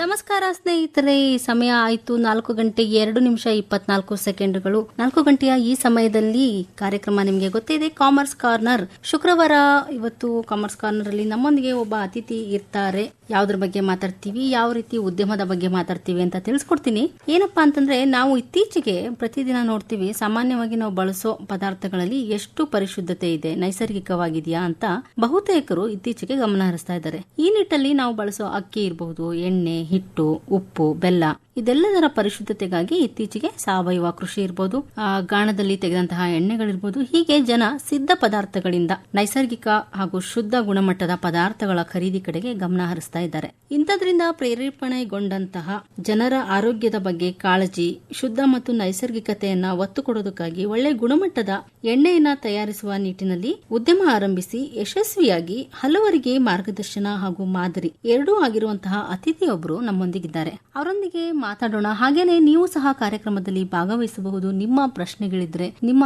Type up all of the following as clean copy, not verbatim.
ನಮಸ್ಕಾರ ಸ್ನೇಹಿತರೆ, ಸಮಯ ಆಯಿತು 4:02:24. 4 ಗಂಟೆಯ ಈ ಸಮಯದಲ್ಲಿ ಕಾರ್ಯಕ್ರಮ ನಿಮಗೆ ಗೊತ್ತಿದೆ, ಕಾಮರ್ಸ್ ಕಾರ್ನರ್. ಶುಕ್ರವಾರ ಇವತ್ತು ಕಾಮರ್ಸ್ ಕಾರ್ನರ್ ಅಲ್ಲಿ ನಮ್ಮೊಂದಿಗೆ ಒಬ್ಬ ಅತಿಥಿ ಇರ್ತಾರೆ. ಯಾವ್ದ್ರ ಬಗ್ಗೆ ಮಾತಾಡ್ತೀವಿ, ಯಾವ ರೀತಿ ಉದ್ಯಮದ ಬಗ್ಗೆ ಮಾತಾಡ್ತೀವಿ ಅಂತ ತಿಳಿಸ್ಕೊಡ್ತೀನಿ. ಏನಪ್ಪಾ ಅಂತಂದ್ರೆ, ನಾವು ಇತ್ತೀಚೆಗೆ ಪ್ರತಿದಿನ ನೋಡ್ತೀವಿ, ಸಾಮಾನ್ಯವಾಗಿ ನಾವು ಬಳಸೋ ಪದಾರ್ಥಗಳಲ್ಲಿ ಎಷ್ಟು ಪರಿಶುದ್ಧತೆ ಇದೆ, ನೈಸರ್ಗಿಕವಾಗಿದೆಯಾ ಅಂತ ಬಹುತೇಕರು ಇತ್ತೀಚೆಗೆ ಗಮನ ಹರಿಸ್ತಾ ಇದ್ದಾರೆ. ಈ ನಿಟ್ಟಲ್ಲಿ ನಾವು ಬಳಸೋ ಅಕ್ಕಿ ಇರಬಹುದು, ಎಣ್ಣೆ, ಹಿಟ್ಟು, ಉಪ್ಪು, ಬೆಲ್ಲ, ಇದೆಲ್ಲದರ ಪರಿಶುದ್ಧತೆಗಾಗಿ ಇತ್ತೀಚೆಗೆ ಸಾವಯವ ಕೃಷಿ ಇರಬಹುದು, ಗಾಣದಲ್ಲಿ ತೆಗೆದಂತಹ ಎಣ್ಣೆಗಳಿರ್ಬೋದು, ಹೀಗೆ ಜನ ಸಿದ್ಧ ಪದಾರ್ಥಗಳಿಂದ ನೈಸರ್ಗಿಕ ಹಾಗೂ ಶುದ್ಧ ಗುಣಮಟ್ಟದ ಪದಾರ್ಥಗಳ ಖರೀದಿ ಕಡೆಗೆ ಗಮನ ಹರಿಸ್ತಾ ಇದ್ದಾರೆ. ಇಂಥದ್ರಿಂದ ಪ್ರೇರೇಪಣೆಗೊಂಡಂತಹ ಜನರ ಆರೋಗ್ಯದ ಬಗ್ಗೆ ಕಾಳಜಿ, ಶುದ್ಧ ಮತ್ತು ನೈಸರ್ಗಿಕತೆಯನ್ನ ಒತ್ತು ಕೊಡೋದಕ್ಕಾಗಿ ಒಳ್ಳೆ ಗುಣಮಟ್ಟದ ಎಣ್ಣೆಯನ್ನ ತಯಾರಿಸುವ ನಿಟ್ಟಿನಲ್ಲಿ ಉದ್ಯಮ ಆರಂಭಿಸಿ ಯಶಸ್ವಿಯಾಗಿ ಹಲವರಿಗೆ ಮಾರ್ಗದರ್ಶನ ಹಾಗೂ ಮಾದರಿ ಎರಡೂ ಆಗಿರುವಂತಹ ಅತಿಥಿಯೊಬ್ಬರು ನಮ್ಮೊಂದಿಗಿದ್ದಾರೆ. ಅವರೊಂದಿಗೆ ಮಾತಾಡೋಣ. ಹಾಗೇನೆ ನೀವು ಸಹ ಕಾರ್ಯಕ್ರಮದಲ್ಲಿ ಭಾಗವಹಿಸಬಹುದು. ನಿಮ್ಮ ಪ್ರಶ್ನೆಗಳಿದ್ರೆ, ನಿಮ್ಮ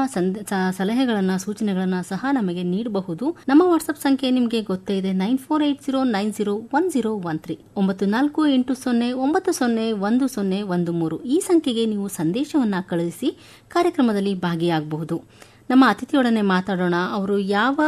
ಸಲಹೆಗಳನ್ನ, ಸೂಚನೆಗಳನ್ನ ಸಹ ನಮಗೆ ನೀಡಬಹುದು. ನಮ್ಮ ವಾಟ್ಸ್ಆಪ್ ಸಂಖ್ಯೆ ನಿಮಗೆ ಗೊತ್ತೇ ಇದೆ, 9480901013 9480901013. ಈ ಸಂಖ್ಯೆಗೆ ನೀವು ಸಂದೇಶವನ್ನ ಕಳುಹಿಸಿ ಕಾರ್ಯಕ್ರಮದಲ್ಲಿ ಭಾಗಿಯಾಗಬಹುದು. ನಮ್ಮ ಅತಿಥಿಯೊಡನೆ ಮಾತಾಡೋಣ. ಅವರು ಯಾವ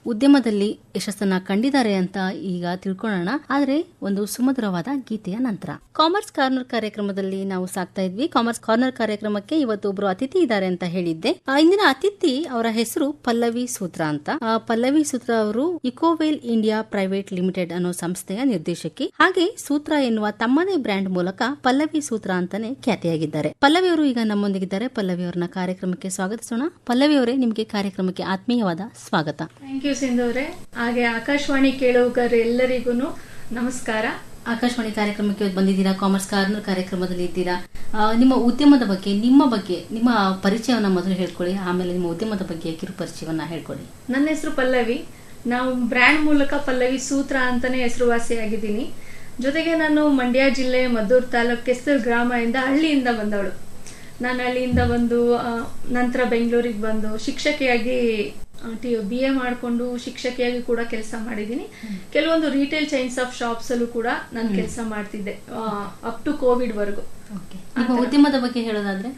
ಉದ್ಯಮದಲ್ಲಿ ಯಶಸ್ಸನ್ನ ಕಂಡಿದ್ದಾರೆ ಅಂತ ಈಗ ತಿಳ್ಕೊಳ್ಳೋಣ. ಆದ್ರೆ ಒಂದು ಸುಮಧುರವಾದ ಗೀತೆಯ ನಂತರ ಕಾಮರ್ಸ್ ಕಾರ್ನರ್ ಕಾರ್ಯಕ್ರಮದಲ್ಲಿ ನಾವು ಸಾಕ್ತಾ ಇದ್ವಿ. ಕಾಮರ್ಸ್ ಕಾರ್ನರ್ ಕಾರ್ಯಕ್ರಮಕ್ಕೆ ಇವತ್ತು ಒಬ್ರು ಅತಿಥಿ ಇದ್ದಾರೆ ಅಂತ ಹೇಳಿದ್ದೆ. ಇಂದಿನ ಅತಿಥಿ, ಅವರ ಹೆಸರು ಪಲ್ಲವಿ ಸೂತ್ರ ಅಂತ. ಪಲ್ಲವಿ ಸೂತ್ರ ಅವರು ಇಕೋವೇಲ್ ಇಂಡಿಯಾ ಪ್ರೈವೇಟ್ ಲಿಮಿಟೆಡ್ ಅನ್ನೋ ಸಂಸ್ಥೆಯ ನಿರ್ದೇಶಕಿ. ಹಾಗೆ ಸೂತ್ರ ಎನ್ನುವ ತಮ್ಮದೇ ಬ್ರ್ಯಾಂಡ್ ಮೂಲಕ ಪಲ್ಲವಿ ಸೂತ್ರ ಅಂತಾನೆ ಖ್ಯಾತಿಯಾಗಿದ್ದಾರೆ. ಪಲ್ಲವಿ ಅವರು ಈಗ ನಮ್ಮೊಂದಿಗಿದ್ದಾರೆ. ಪಲ್ಲವಿ ಅವರನ್ನ ಕಾರ್ಯಕ್ರಮಕ್ಕೆ ಸ್ವಾಗತಿಸೋಣ. ಪಲ್ಲವಿ ಅವರೇ, ನಿಮಗೆ ಕಾರ್ಯಕ್ರಮಕ್ಕೆ ಆತ್ಮೀಯವಾದ ಸ್ವಾಗತ. ಥ್ಯಾಂಕ್ ಯು ಸಿಂಧೂರೆ. ಹಾಗೆ ಆಕಾಶವಾಣಿ ಕೇಳುಗರೆಲ್ಲರಿಗೂ ನಮಸ್ಕಾರ. ಆಕಾಶವಾಣಿ ಕಾರ್ಯಕ್ರಮಕ್ಕೆ ಬಂದಿದ್ದೀರಾ, ಕಾಮರ್ಸ್ ಕಾರ್ನರ್ ಕಾರ್ಯಕ್ರಮದಲ್ಲಿ ಇದ್ದೀರಾ. ನಿಮ್ಮ ಉದ್ಯಮದ ಬಗ್ಗೆ, ನಿಮ್ಮ ಪರಿಚಯವನ್ನ ಮೊದಲು ಹೇಳ್ಕೊಳ್ಳಿ, ಆಮೇಲೆ ನಿಮ್ಮ ಉದ್ಯಮದ ಬಗ್ಗೆ ಕಿರು ಪರಿಚಯವನ್ನ ಹೇಳ್ಕೊಳ್ಳಿ. ನನ್ನ ಹೆಸರು ಪಲ್ಲವಿ. ನಾವು ಬ್ರ್ಯಾಂಡ್ ಮೂಲಕ ಪಲ್ಲವಿ ಸೂತ್ರ ಅಂತಾನೆ ಹೆಸರುವಾಸಿಯಾಗಿದ್ದೀನಿ. ಜೊತೆಗೆ ನಾನು ಮಂಡ್ಯ ಜಿಲ್ಲೆ ಮದ್ದೂರು ತಾಲೂಕು ಕೆಸ್ತೂರು ಗ್ರಾಮದಿಂದ, ಹಳ್ಳಿಯಿಂದ ಬಂದವಳು. ನಾನು ಹಳ್ಳಿಯಿಂದ ಬಂದು ನಂತರ ಬೆಂಗಳೂರಿಗೆ ಬಂದು ಶಿಕ್ಷಕಿಯಾಗಿ BA ಮಾಡಿಕೊಂಡು ಶಿಕ್ಷಕಿಯಾಗಿ ಕೂಡ ಕೆಲಸ ಮಾಡಿದ್ದೀನಿ. ಕೆಲವೊಂದು ರಿಟೇಲ್ ಚೈನ್ಸ್ ಆಫ್ ಶಾಪ್ಸ್ ಅಲ್ಲೂ ಕೂಡ ನಾನು ಕೆಲಸ ಮಾಡ್ತಿದ್ದೆ ಅಪ್ ಟು ಕೋವಿಡ್ ವರೆಗೂ. ಉದ್ಯಮದ ಬಗ್ಗೆ ಹೇಳೋದಾದ್ರೆ,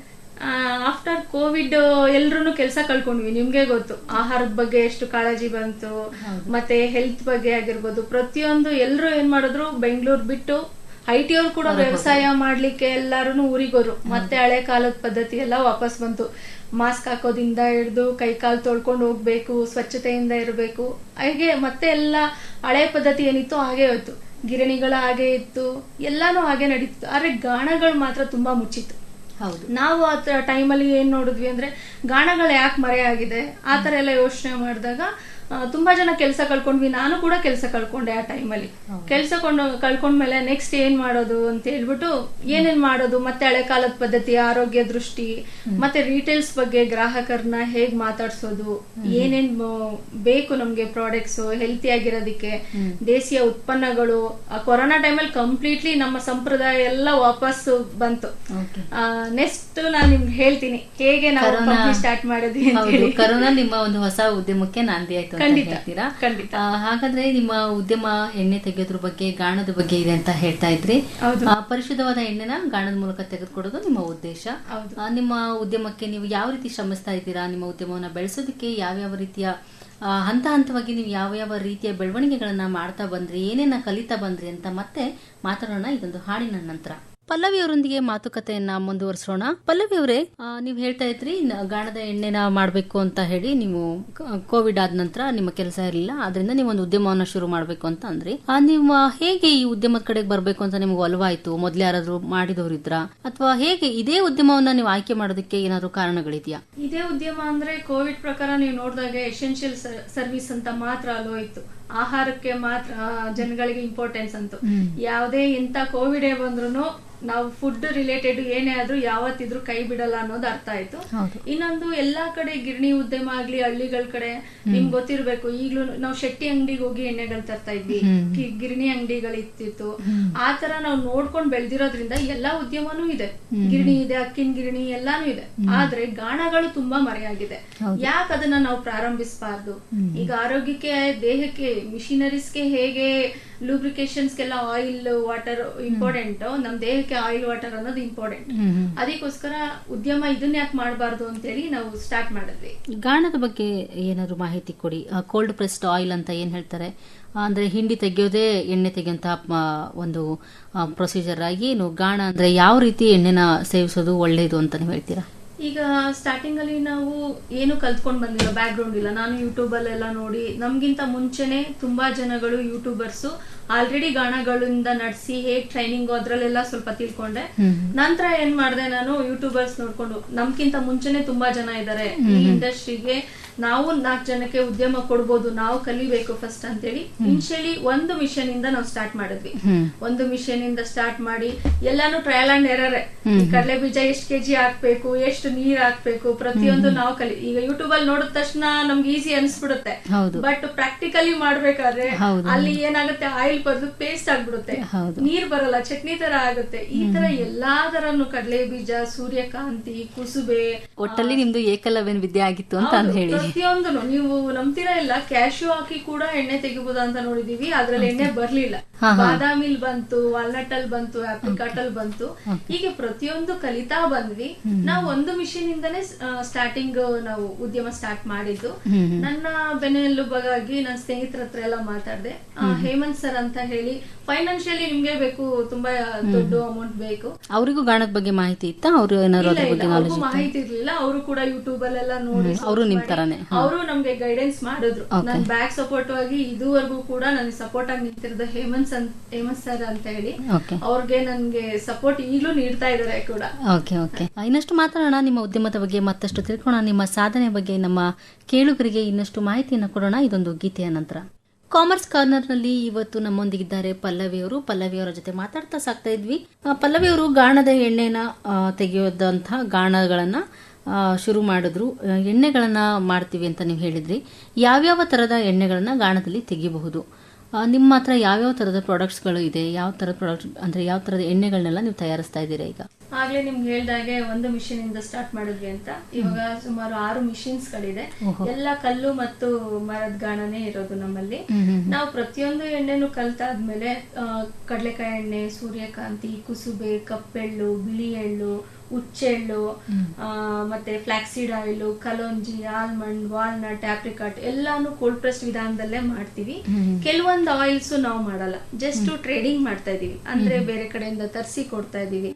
ಆಫ್ಟರ್ ಕೋವಿಡ್ ಎಲ್ರು ಕೆಲಸ ಕಳ್ಕೊಂಡ್ವಿ. ನಿಮ್ಗೆ ಗೊತ್ತು, ಆಹಾರದ ಬಗ್ಗೆ ಎಷ್ಟು ಕಾಳಜಿ ಬಂತು, ಮತ್ತೆ ಹೆಲ್ತ್ ಬಗ್ಗೆ ಆಗಿರ್ಬೋದು, ಪ್ರತಿಯೊಂದು ಎಲ್ರು ಏನ್ ಮಾಡಿದ್ರು, ಬೆಂಗಳೂರು ಬಿಟ್ಟು IT ಅವ್ರು ಕೂಡ ವ್ಯವಸಾಯ ಮಾಡ್ಲಿಕ್ಕೆ ಎಲ್ಲಾರು ಊರಿಗೋರು. ಮತ್ತೆ ಹಳೆ ಕಾಲದ ಪದ್ಧತಿ ಎಲ್ಲ ವಾಪಸ್ ಬಂತು. ಮಾಸ್ಕ್ ಹಾಕೋದಿಂದ ಹಿಡಿದು ಕೈಕಾಲು ತೊಳ್ಕೊಂಡು ಹೋಗ್ಬೇಕು, ಸ್ವಚ್ಛತೆಯಿಂದ ಇರಬೇಕು, ಹಾಗೆ ಮತ್ತೆ ಎಲ್ಲ ಹಳೆ ಪದ್ಧತಿ ಏನಿತ್ತು ಹಾಗೆ ಹೋಯ್ತು. ಗಿರಣಿಗಳ ಹಾಗೆ ಇತ್ತು, ಎಲ್ಲಾನು ಹಾಗೆ ನಡೀತಿತ್ತು. ಆದ್ರೆ ಗಾಣಗಳು ಮಾತ್ರ ತುಂಬಾ ಮುಚ್ಚಿತ್ತು. ನಾವು ಆ ಟೈಮಲ್ಲಿ ಏನ್ ನೋಡಿದ್ವಿ ಅಂದ್ರೆ, ಗಾಣಗಳು ಯಾಕೆ ಮರೆ ಆಗಿದೆ ಆತರ ಎಲ್ಲ ಯೋಚನೆ ಮಾಡಿದಾಗ ತುಂಬಾ ಜನ ಕೆಲಸ ಕಳ್ಕೊಂಡ್ವಿ. ನಾನು ಕೂಡ ಕೆಲಸ ಕಳ್ಕೊಂಡೆ ಆ ಟೈಮಲ್ಲಿ. ಕೆಲಸ ಕಳ್ಕೊಂಡ್ಮೇಲೆ ನೆಕ್ಸ್ಟ್ ಏನ್ ಮಾಡೋದು ಅಂತ ಹೇಳ್ಬಿಟ್ಟು, ಏನೇನ್ ಮಾಡೋದು, ಮತ್ತೆ ಹಳೆ ಕಾಲದ ಪದ್ಧತಿ, ಆರೋಗ್ಯ ದೃಷ್ಟಿ, ಮತ್ತೆ ರಿಟೇಲ್ಸ್ ಬಗ್ಗೆ ಗ್ರಾಹಕರನ್ನ ಹೇಗ್ ಮಾತಾಡ್ಸೋದು, ಏನೇನ್ ಬೇಕು ನಮ್ಗೆ ಪ್ರಾಡಕ್ಟ್ಸ್ ಹೆಲ್ತಿ ಆಗಿರೋದಿಕ್ಕೆ, ದೇಶೀಯ ಉತ್ಪನ್ನಗಳು. ಕೊರೋನಾ ಟೈಮಲ್ಲಿ ಕಂಪ್ಲೀಟ್ಲಿ ನಮ್ಮ ಸಂಪ್ರದಾಯ ಎಲ್ಲ ವಾಪಸ್ ಬಂತು. ನೆಕ್ಸ್ಟ್ ನಾನು ನಿಮ್ಗೆ ಹೇಳ್ತೀನಿ ಹೇಗೆ ನಾವು ಸ್ಟಾರ್ಟ್ ಮಾಡಿದ್ವಿ ಅಂತ ಹೇಳಿ. ಕೊರೋನಾ ನಿಮ್ಮ ಒಂದು ಹೊಸ ಉದ್ಯಮಕ್ಕೆ ನಾಂದಿ ಆಯ್ತು ಹೇಳ್ತೀರಾ? ಹಾಗಾದ್ರೆ ನಿಮ್ಮ ಉದ್ಯಮ ಎಣ್ಣೆ ತೆಗೆಯೋದ್ರ ಬಗ್ಗೆ, ಗಾಣದ ಬಗ್ಗೆ ಇದೆ ಅಂತ ಹೇಳ್ತಾ ಇದ್ರಿ. ಪರಿಶುದ್ಧವಾದ ಎಣ್ಣೆನ ಗಾಣದ ಮೂಲಕ ತೆಗೆದುಕೊಡೋದು ನಿಮ್ಮ ಉದ್ದೇಶ. ನಿಮ್ಮ ಉದ್ಯಮಕ್ಕೆ ನೀವು ಯಾವ ರೀತಿ ಶ್ರಮಿಸ್ತಾ ಇದ್ದೀರಾ? ನಿಮ್ಮ ಉದ್ಯಮವನ್ನ ಬೆಳೆಸೋದಕ್ಕೆ ಯಾವ್ಯಾವ ರೀತಿಯ ಹಂತ ಹಂತವಾಗಿ ನೀವು ಯಾವ ರೀತಿಯ ಬೆಳವಣಿಗೆಗಳನ್ನ ಮಾಡ್ತಾ ಬಂದ್ರಿ, ಏನೇನ ಕಲಿತಾ ಬಂದ್ರಿ ಅಂತ ಮತ್ತೆ ಮಾತಾಡೋಣ ಇದೊಂದು ಹಾಡಿನ ನಂತರ. ಪಲ್ಲವಿ ಅವರೊಂದಿಗೆ ಮಾತುಕತೆಯನ್ನ ಮುಂದುವರಿಸೋಣ. ಪಲ್ಲವಿ ಅವರೇ, ನೀವು ಹೇಳ್ತಾ ಇದ್ರಿ ಗಾಣದ ಎಣ್ಣೆನ ಮಾಡಬೇಕು ಅಂತ ಹೇಳಿ, ನೀವು ಕೋವಿಡ್ ಆದ ನಂತರ ನಿಮ್ಮ ಕೆಲಸ ಇರಲಿಲ್ಲ, ಆದ್ರಿಂದ ನೀವು ಒಂದು ಉದ್ಯಮವನ್ನ ಶುರು ಮಾಡಬೇಕು ಅಂತ ಅಂದ್ರಿ. ನೀವು ಹೇಗೆ ಈ ಉದ್ಯಮದ ಕಡೆಗೆ ಬರಬೇಕು ಅಂತ ನಿಮ್ಗೆ ಒಲವಾಯ್ತು? ಮೊದ್ಲು ಯಾರಾದ್ರೂ ಮಾಡಿದವರಿದ್ರ, ಅಥವಾ ಹೇಗೆ ಇದೇ ಉದ್ಯಮವನ್ನ ನೀವು ಆಯ್ಕೆ ಮಾಡೋದಕ್ಕೆ ಏನಾದ್ರು ಕಾರಣಗಳಿದೆಯಾ? ಇದೇ ಉದ್ಯಮ ಅಂದ್ರೆ ಕೋವಿಡ್ ಪ್ರಕಾರ ನೀವು ನೋಡಿದಾಗ ಎಸೆನ್ಷಿಯಲ್ ಸರ್ವಿಸ್ ಅಂತ ಮಾತ್ರ ಅಲ್ಲೋಯ್ತು. ಆಹಾರಕ್ಕೆ ಮಾತ್ರ ಜನಗಳಿಗೆ ಇಂಪಾರ್ಟೆನ್ಸ್ ಅಂತು. ಯಾವುದೇ ಇಂತ ಕೋವಿಡ್ ಬಂದ್ರು ನಾವು ಫುಡ್ ರಿಲೇಟೆಡ್ ಏನೇ ಆದ್ರೂ ಯಾವತ್ತಿದ್ರು ಕೈ ಬಿಡಲ್ಲ ಅನ್ನೋದು ಅರ್ಥ ಆಯ್ತು. ಇನ್ನೊಂದು ಎಲ್ಲಾ ಕಡೆ ಗಿರಣಿ ಉದ್ಯಮ ಆಗ್ಲಿ ಹಳ್ಳಿಗಳ ಕಡೆ ನಿಮ್ಗೆ ಗೊತ್ತಿರ್ಬೇಕು, ಈಗ್ಲೂ ನಾವು ಶೆಟ್ಟಿ ಅಂಗಡಿಗೆ ಹೋಗಿ ಎಣ್ಣೆಗಳು ತರ್ತಾ ಇದ್ವಿ, ಗಿರಣಿ ಅಂಗಡಿಗಳು ಇತ್ತಿತ್ತು. ಆತರ ನಾವು ನೋಡ್ಕೊಂಡ್ ಬೆಳ್ದಿರೋದ್ರಿಂದ ಎಲ್ಲಾ ಉದ್ಯಮನೂ ಇದೆ, ಗಿರಣಿ ಇದೆ, ಅಕ್ಕಿನ ಗಿರಣಿ ಎಲ್ಲಾನು ಇದೆ. ಆದ್ರೆ ಗಾಣಗಳು ತುಂಬಾ ಮರೆಯಾಗಿದೆ. ಯಾಕೆ ಅದನ್ನ ನಾವು ಪ್ರಾರಂಭಿಸಬಾರ್ದು? ಈಗ ಆರೋಗ್ಯಕ್ಕೆ, ದೇಹಕ್ಕೆ, ಮಿಷಿನರೀಸ್ಗೆ ಹೇಗೆ ಲೂಬ್ರಿಕೇಶನ್ಸ್ಗೆಲ್ಲ ಆಯಿಲ್ ವಾಟರ್ ಇಂಪಾರ್ಟೆಂಟ್, ನಮ್ ದೇಹಕ್ಕೆ ಆಯಿಲ್ ವಾಟರ್ ಅನ್ನೋದು ಇಂಪಾರ್ಟೆಂಟ್. ಅದಕ್ಕೋಸ್ಕರ ಉದ್ಯಮ ಇದನ್ನ ಯಾಕೆ ಮಾಡಬಾರ್ದು ಅಂತೇಳಿ ನಾವು ಸ್ಟಾರ್ಟ್ ಮಾಡಿದ್ವಿ. ಗಾಣದ ಬಗ್ಗೆ ಏನಾದ್ರು ಮಾಹಿತಿ ಕೊಡಿ. ಕೋಲ್ಡ್ ಪ್ರೆಸ್ಡ್ ಆಯಿಲ್ ಅಂತ ಏನ್ ಹೇಳ್ತಾರೆ, ಅಂದ್ರೆ ಹಿಂಡಿ ತೆಗೆಯೋದೇ ಎಣ್ಣೆ ತೆಗೆಯುವಂತ ಒಂದು ಪ್ರೊಸೀಜರ್ ಆಗಿ, ಏನು ಗಾಣ ಅಂದ್ರೆ ಯಾವ ರೀತಿ ಎಣ್ಣೆನ ಸೇವಿಸೋದು ಒಳ್ಳೇದು ಅಂತ ನೀವು ಹೇಳ್ತೀರಾ? ಈಗ ಸ್ಟಾರ್ಟಿಂಗ್ ಅಲ್ಲಿ ನಾವು ಏನು ಕಲ್ತ್ಕೊಂಡ್ ಬಂದಿಲ್ಲ, ಬ್ಯಾಕ್ ಗ್ರೌಂಡ್ ಇಲ್ಲ. ನಾನು ಯೂಟ್ಯೂಬ್ ಅಲ್ಲೆಲ್ಲ ನೋಡಿ, ನಮ್ಗಿಂತ ಮುಂಚೆನೆ ತುಂಬಾ ಜನಗಳು ಯೂಟ್ಯೂಬರ್ಸ್ ಆಲ್ರೆಡಿ ಗಾಣಗಳಿಂದ ನಡೆಸಿ ಹೇಗ್ ಟ್ರೈನಿಂಗ್ ಅದ್ರಲ್ಲೆಲ್ಲ ಸ್ವಲ್ಪ ತಿಳ್ಕೊಂಡೆ. ನಂತರ ಏನ್ ಮಾಡಿದೆ, ನಾನು ಯೂಟ್ಯೂಬರ್ಸ್ ನೋಡ್ಕೊಂಡು ನಮ್ಗಿಂತ ಮುಂಚೆನೆ ತುಂಬಾ ಜನ ಇದ್ದಾರೆ ಈ ಇಂಡಸ್ಟ್ರಿಗೆ, ನಾವು 4 ಜನಕ್ಕೆ ಉದ್ಯಮ ಕೊಡ್ಬೋದು, ನಾವು ಕಲಿಬೇಕು ಫಸ್ಟ್ ಅಂತೇಳಿ ಇನಿಷಿಯಲಿ ಒಂದು ಮಿಷನ್ ಇಂದ ನಾವು ಸ್ಟಾರ್ಟ್ ಮಾಡಿದ್ವಿ. ಒಂದು ಮಿಷನ್ ಇಂದ ಸ್ಟಾರ್ಟ್ ಮಾಡಿ ಎಲ್ಲಾನು ಟ್ರಯಲ್ ಅಂಡ್ ಎರರ್. ಕಡಲೆ ಬೀಜ ಎಷ್ಟು ಕೆಜಿ ಹಾಕ್ಬೇಕು, ಎಷ್ಟು ನೀರ್ ಹಾಕ್ಬೇಕು, ಪ್ರತಿಯೊಂದು ನಾವು ಈಗ ಯೂಟ್ಯೂಬ್ ಅಲ್ಲಿ ನೋಡಿದ ತಕ್ಷಣ ನಮ್ಗೆ ಈಸಿ ಅನ್ಸ್ಬಿಡುತ್ತೆ. ಬಟ್ ಪ್ರಾಕ್ಟಿಕಲಿ ಮಾಡ್ಬೇಕಾದ್ರೆ ಅಲ್ಲಿ ಏನಾಗುತ್ತೆ, ಆಯಿಲ್ ಬರೆದು ಪೇಸ್ಟ್ ಆಗ್ಬಿಡುತ್ತೆ, ನೀರ್ ಬರಲ್ಲ, ಚಟ್ನಿ ತರ ಆಗುತ್ತೆ. ಈ ತರ ಎಲ್ಲಾ ತರನು ಕಡಲೆ ಬೀಜ, ಸೂರ್ಯಕಾಂತಿ, ಕುಸುಬೆ, ಒಟ್ಟಲ್ಲಿ ನಿಮ್ದು ಏಕಲವ್ಯನ ವಿದ್ಯೆ ಆಗಿತ್ತು ಅಂತ ಹೇಳಿ. ಪ್ರತಿಯೊಂದು ನೀವು ನಂಬ್ತೀರಾ ಇಲ್ಲ, ಕ್ಯಾಶ್ಯೂ ಹಾಕಿ ಕೂಡ ಎಣ್ಣೆ ತೆಗಿಬಹುದು ಅಂತ ನೋಡಿದೀವಿ, ಅದ್ರಲ್ಲಿ ಎಣ್ಣೆ ಬರ್ಲಿಲ್ಲ. ಬಾದಾಮಿಲ್ ಬಂತು, ವಾಲ್ನಟ್ ಅಲ್ಲಿ ಬಂತು, ಆಪ್ರಿಕಾಟ್ ಅಲ್ಲಿ ಬಂತು. ಹೀಗೆ ಪ್ರತಿಯೊಂದು ಕಲಿತಾ ಬಂದ್ವಿ. ನಾವು ಒಂದು ಮಿಷಿನ್ ಇಂದಾನೆ ಸ್ಟಾರ್ಟಿಂಗ್ ನಾವು ಉದ್ಯಮ ಸ್ಟಾರ್ಟ್ ಮಾಡಿದ್ದು. ನನ್ನ ಬೆನ್ನೆಲುಬಾಗಿ ನನ್ನ ಸ್ನೇಹಿತರ ಹತ್ರ ಎಲ್ಲ ಮಾತಾಡ್ದೆ. ಹೇಮಂತ್ ಸರ್ ಅಂತ ಹೇಳಿ, ಫೈನಾನ್ಷಿಯಲಿ ನಿಮ್ಗೆ ಬೇಕು, ತುಂಬಾ ದೊಡ್ಡ ಅಮೌಂಟ್ ಬೇಕು. ಅವರಿಗೂ ಗಾಣದ ಬಗ್ಗೆ ಮಾಹಿತಿ ಇತ್ತ? ಅವರು ಏನಾದ್ರು ಮಾಹಿತಿ ಇರ್ಲಿಲ್ಲ. ಅವರು ಕೂಡ ಯೂಟ್ಯೂಬ್ ಅಲ್ಲೆಲ್ಲ ನೋಡಿ ಅವರು ನಿಮ್ ತರಾನೇ ಅವರು ನಮ್ಗೆ ಗೈಡೆನ್ಸ್ ಮಾಡಿದ್ರು. ನನ್ ಬ್ಯಾಕ್ ಸಪೋರ್ಟ್ ಆಗಿ ಇದುವರೆಗೂ ಕೂಡ ನನಗೆ ಸಪೋರ್ಟ್ ಆಗಿ ನಿಂತಿರೋದು ಹೇಮಂತ್ ಸರ್ ಅಂತ ಹೇಳಿ. ಅವ್ರಿಗೆ ನನ್ಗೆ ಸಪೋರ್ಟ್ ಈಗಲೂ ನೀಡ್ತಾ ಇದಾರೆ ಕೂಡ. ಓಕೆ ಓಕೆ, ಇನ್ನಷ್ಟು ಮಾತಾಡೋಣ ನಿಮ್ಮ ಉದ್ಯಮದ ಬಗ್ಗೆ, ಮತ್ತಷ್ಟು ತಿಳ್ಕೊಳ್ಳೋಣ, ನಿಮ್ಮ ಸಾಧನೆ ಬಗ್ಗೆ ನಮ್ಮ ಕೇಳುಗರಿಗೆ ಇನ್ನಷ್ಟು ಮಾಹಿತಿಯನ್ನು ಕೊಡೋಣ ಇದೊಂದು ಗೀತೆಯ ನಂತರ. ಕಾಮರ್ಸ್ ಕಾರ್ನರ್ ನಲ್ಲಿ ಇವತ್ತು ನಮ್ಮೊಂದಿಗಿದ್ದಾರೆ ಪಲ್ಲವಿಯವರು. ಪಲ್ಲವಿಯವರ ಜೊತೆ ಮಾತಾಡ್ತಾ ಸಾಕ್ತಾ ಇದ್ವಿ. ಪಲ್ಲವಿಯವರು ಗಾಣದ ಎಣ್ಣೆನ ತೆಗೆಯೋದಂತಹ ಗಾಣಗಳನ್ನ ಶುರು ಮಾಡಿದ್ರು. ಎಣ್ಣೆಗಳನ್ನ ಮಾಡ್ತೀವಿ ಅಂತ ನೀವು ಹೇಳಿದ್ರಿ. ಯಾವ್ಯಾವ ತರದ ಎಣ್ಣೆಗಳನ್ನ ಗಾಣದಲ್ಲಿ ತೆಗಿಬಹುದು? ನಿಮ್ಮ ಹತ್ರ ಯಾವ್ಯಾವ ತರದ ಪ್ರಾಡಕ್ಟ್ಸ್ಗಳು ಇದೆ? ಯಾವ ತರದ ಪ್ರಾಡಕ್ಟ್ ಅಂದ್ರೆ ಯಾವ ತರದ ಎಣ್ಣೆಗಳನ್ನೆಲ್ಲ ನೀವು ತಯಾರಿಸ್ತಾ ಇದ್ದೀರಾ ಈಗ? ಆಗ್ಲೇ ನಿಮ್ಗೆ ಹೇಳ್ದಾಗೆ ಒಂದು ಮಿಷಿನ್ ಇಂದ ಸ್ಟಾರ್ಟ್ ಮಾಡಿದ್ವಿ ಅಂತ. ಇವಾಗ ಸುಮಾರು 6 ಮಿಷಿನ್ಸ್ ಗಳಿದೆ. ಎಲ್ಲ ಕಲ್ಲು ಮತ್ತು ಮರದ ಗಾಣನೇ ಇರೋದು ನಮ್ಮಲ್ಲಿ. ನಾವು ಪ್ರತಿಯೊಂದು ಎಣ್ಣೆನು ಕಲ್ತಾದ್ಮೇಲೆ ಕಡಲೆಕಾಯಿ ಎಣ್ಣೆ, ಸೂರ್ಯಕಾಂತಿ, ಕುಸುಬೆ, ಕಪ್ಪೆಳ್ಳು, ಬಿಳಿ ಎಳ್ಳು, ಹುಚ್ಚೆಳ್ಳು, ಮತ್ತೆ flaxseed oil, ಕಲೋಂಜಿ, almond, walnut, apricot ಎಲ್ಲಾನು ಕೋಲ್ಡ್ ಪ್ರೆಸ್ ವಿಧಾನದಲ್ಲೇ ಮಾಡ್ತೀವಿ. ಕೆಲವೊಂದು ಆಯಿಲ್ಸ್ ನಾವು ಮಾಡಲ್ಲ, ಜಸ್ಟ್ ಟ್ರೇಡಿಂಗ್ ಮಾಡ್ತಾ ಇದೀವಿ. ಅಂದ್ರೆ ಬೇರೆ ಕಡೆಯಿಂದ ತರಿಸಿ ಕೊಡ್ತಾ ಇದೀವಿ.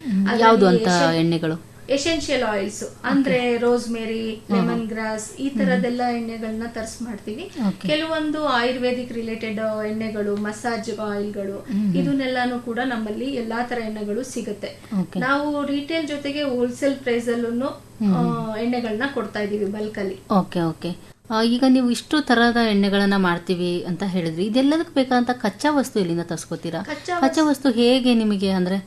ಯಾವುದು ಅಂತ ಎಣ್ಣೆಗಳು? ಎಸೆನ್ಷಿಯಲ್ ಆಯಿಲ್ಸ್ ಅಂದ್ರೆ ರೋಸ್ಮೇರಿ, ಲೆಮನ್ ಗ್ರಾಸ್, ಈ ತರದೆಲ್ಲ ಎಣ್ಣೆಗಳನ್ನ ತರ್ಸ್ ಮಾಡ್ತೀವಿ. ಕೆಲವೊಂದು ಆಯುರ್ವೇದಿಕ್ ರಿಲೇಟೆಡ್ ಎಣ್ಣೆಗಳು, ಮಸಾಜ್ ಆಯಿಲ್ಗಳು, ಇದನ್ನೆಲ್ಲಾನು ಕೂಡ ನಮ್ಮಲ್ಲಿ ಎಲ್ಲಾ ತರ ಎಣ್ಣೆಗಳು ಸಿಗುತ್ತೆ. ನಾವು ರಿಟೇಲ್ ಜೊತೆಗೆ ಹೋಲ್ಸೇಲ್ ಪ್ರೈಸ್ ಅಲ್ಲೂ ಎಣ್ಣೆಗಳನ್ನ ಕೊಡ್ತಾ ಇದೀವಿ ಬಲ್ಕ್ ಅಲ್ಲಿ. ಓಕೆ ಓಕೆ, ಈಗ ನೀವು ಇಷ್ಟು ತರಹದ ಎಣ್ಣೆಗಳನ್ನ ಮಾಡ್ತೀವಿ ಅಂತ ಹೇಳಿದ್ರಿ. ಇದೆಲ್ಲದಕ್ಕೆ ಬೇಕಾದಂತ ಕಚ್ಚಾ ವಸ್ತು ಎಲ್ಲಿಂದ ತರಿಸ್ಕೋತೀರಾ? ಕಚ್ಚಾ ವಸ್ತು ಹೇಗೆ ನಿಮಗೆ ಅಂದ್ರೆ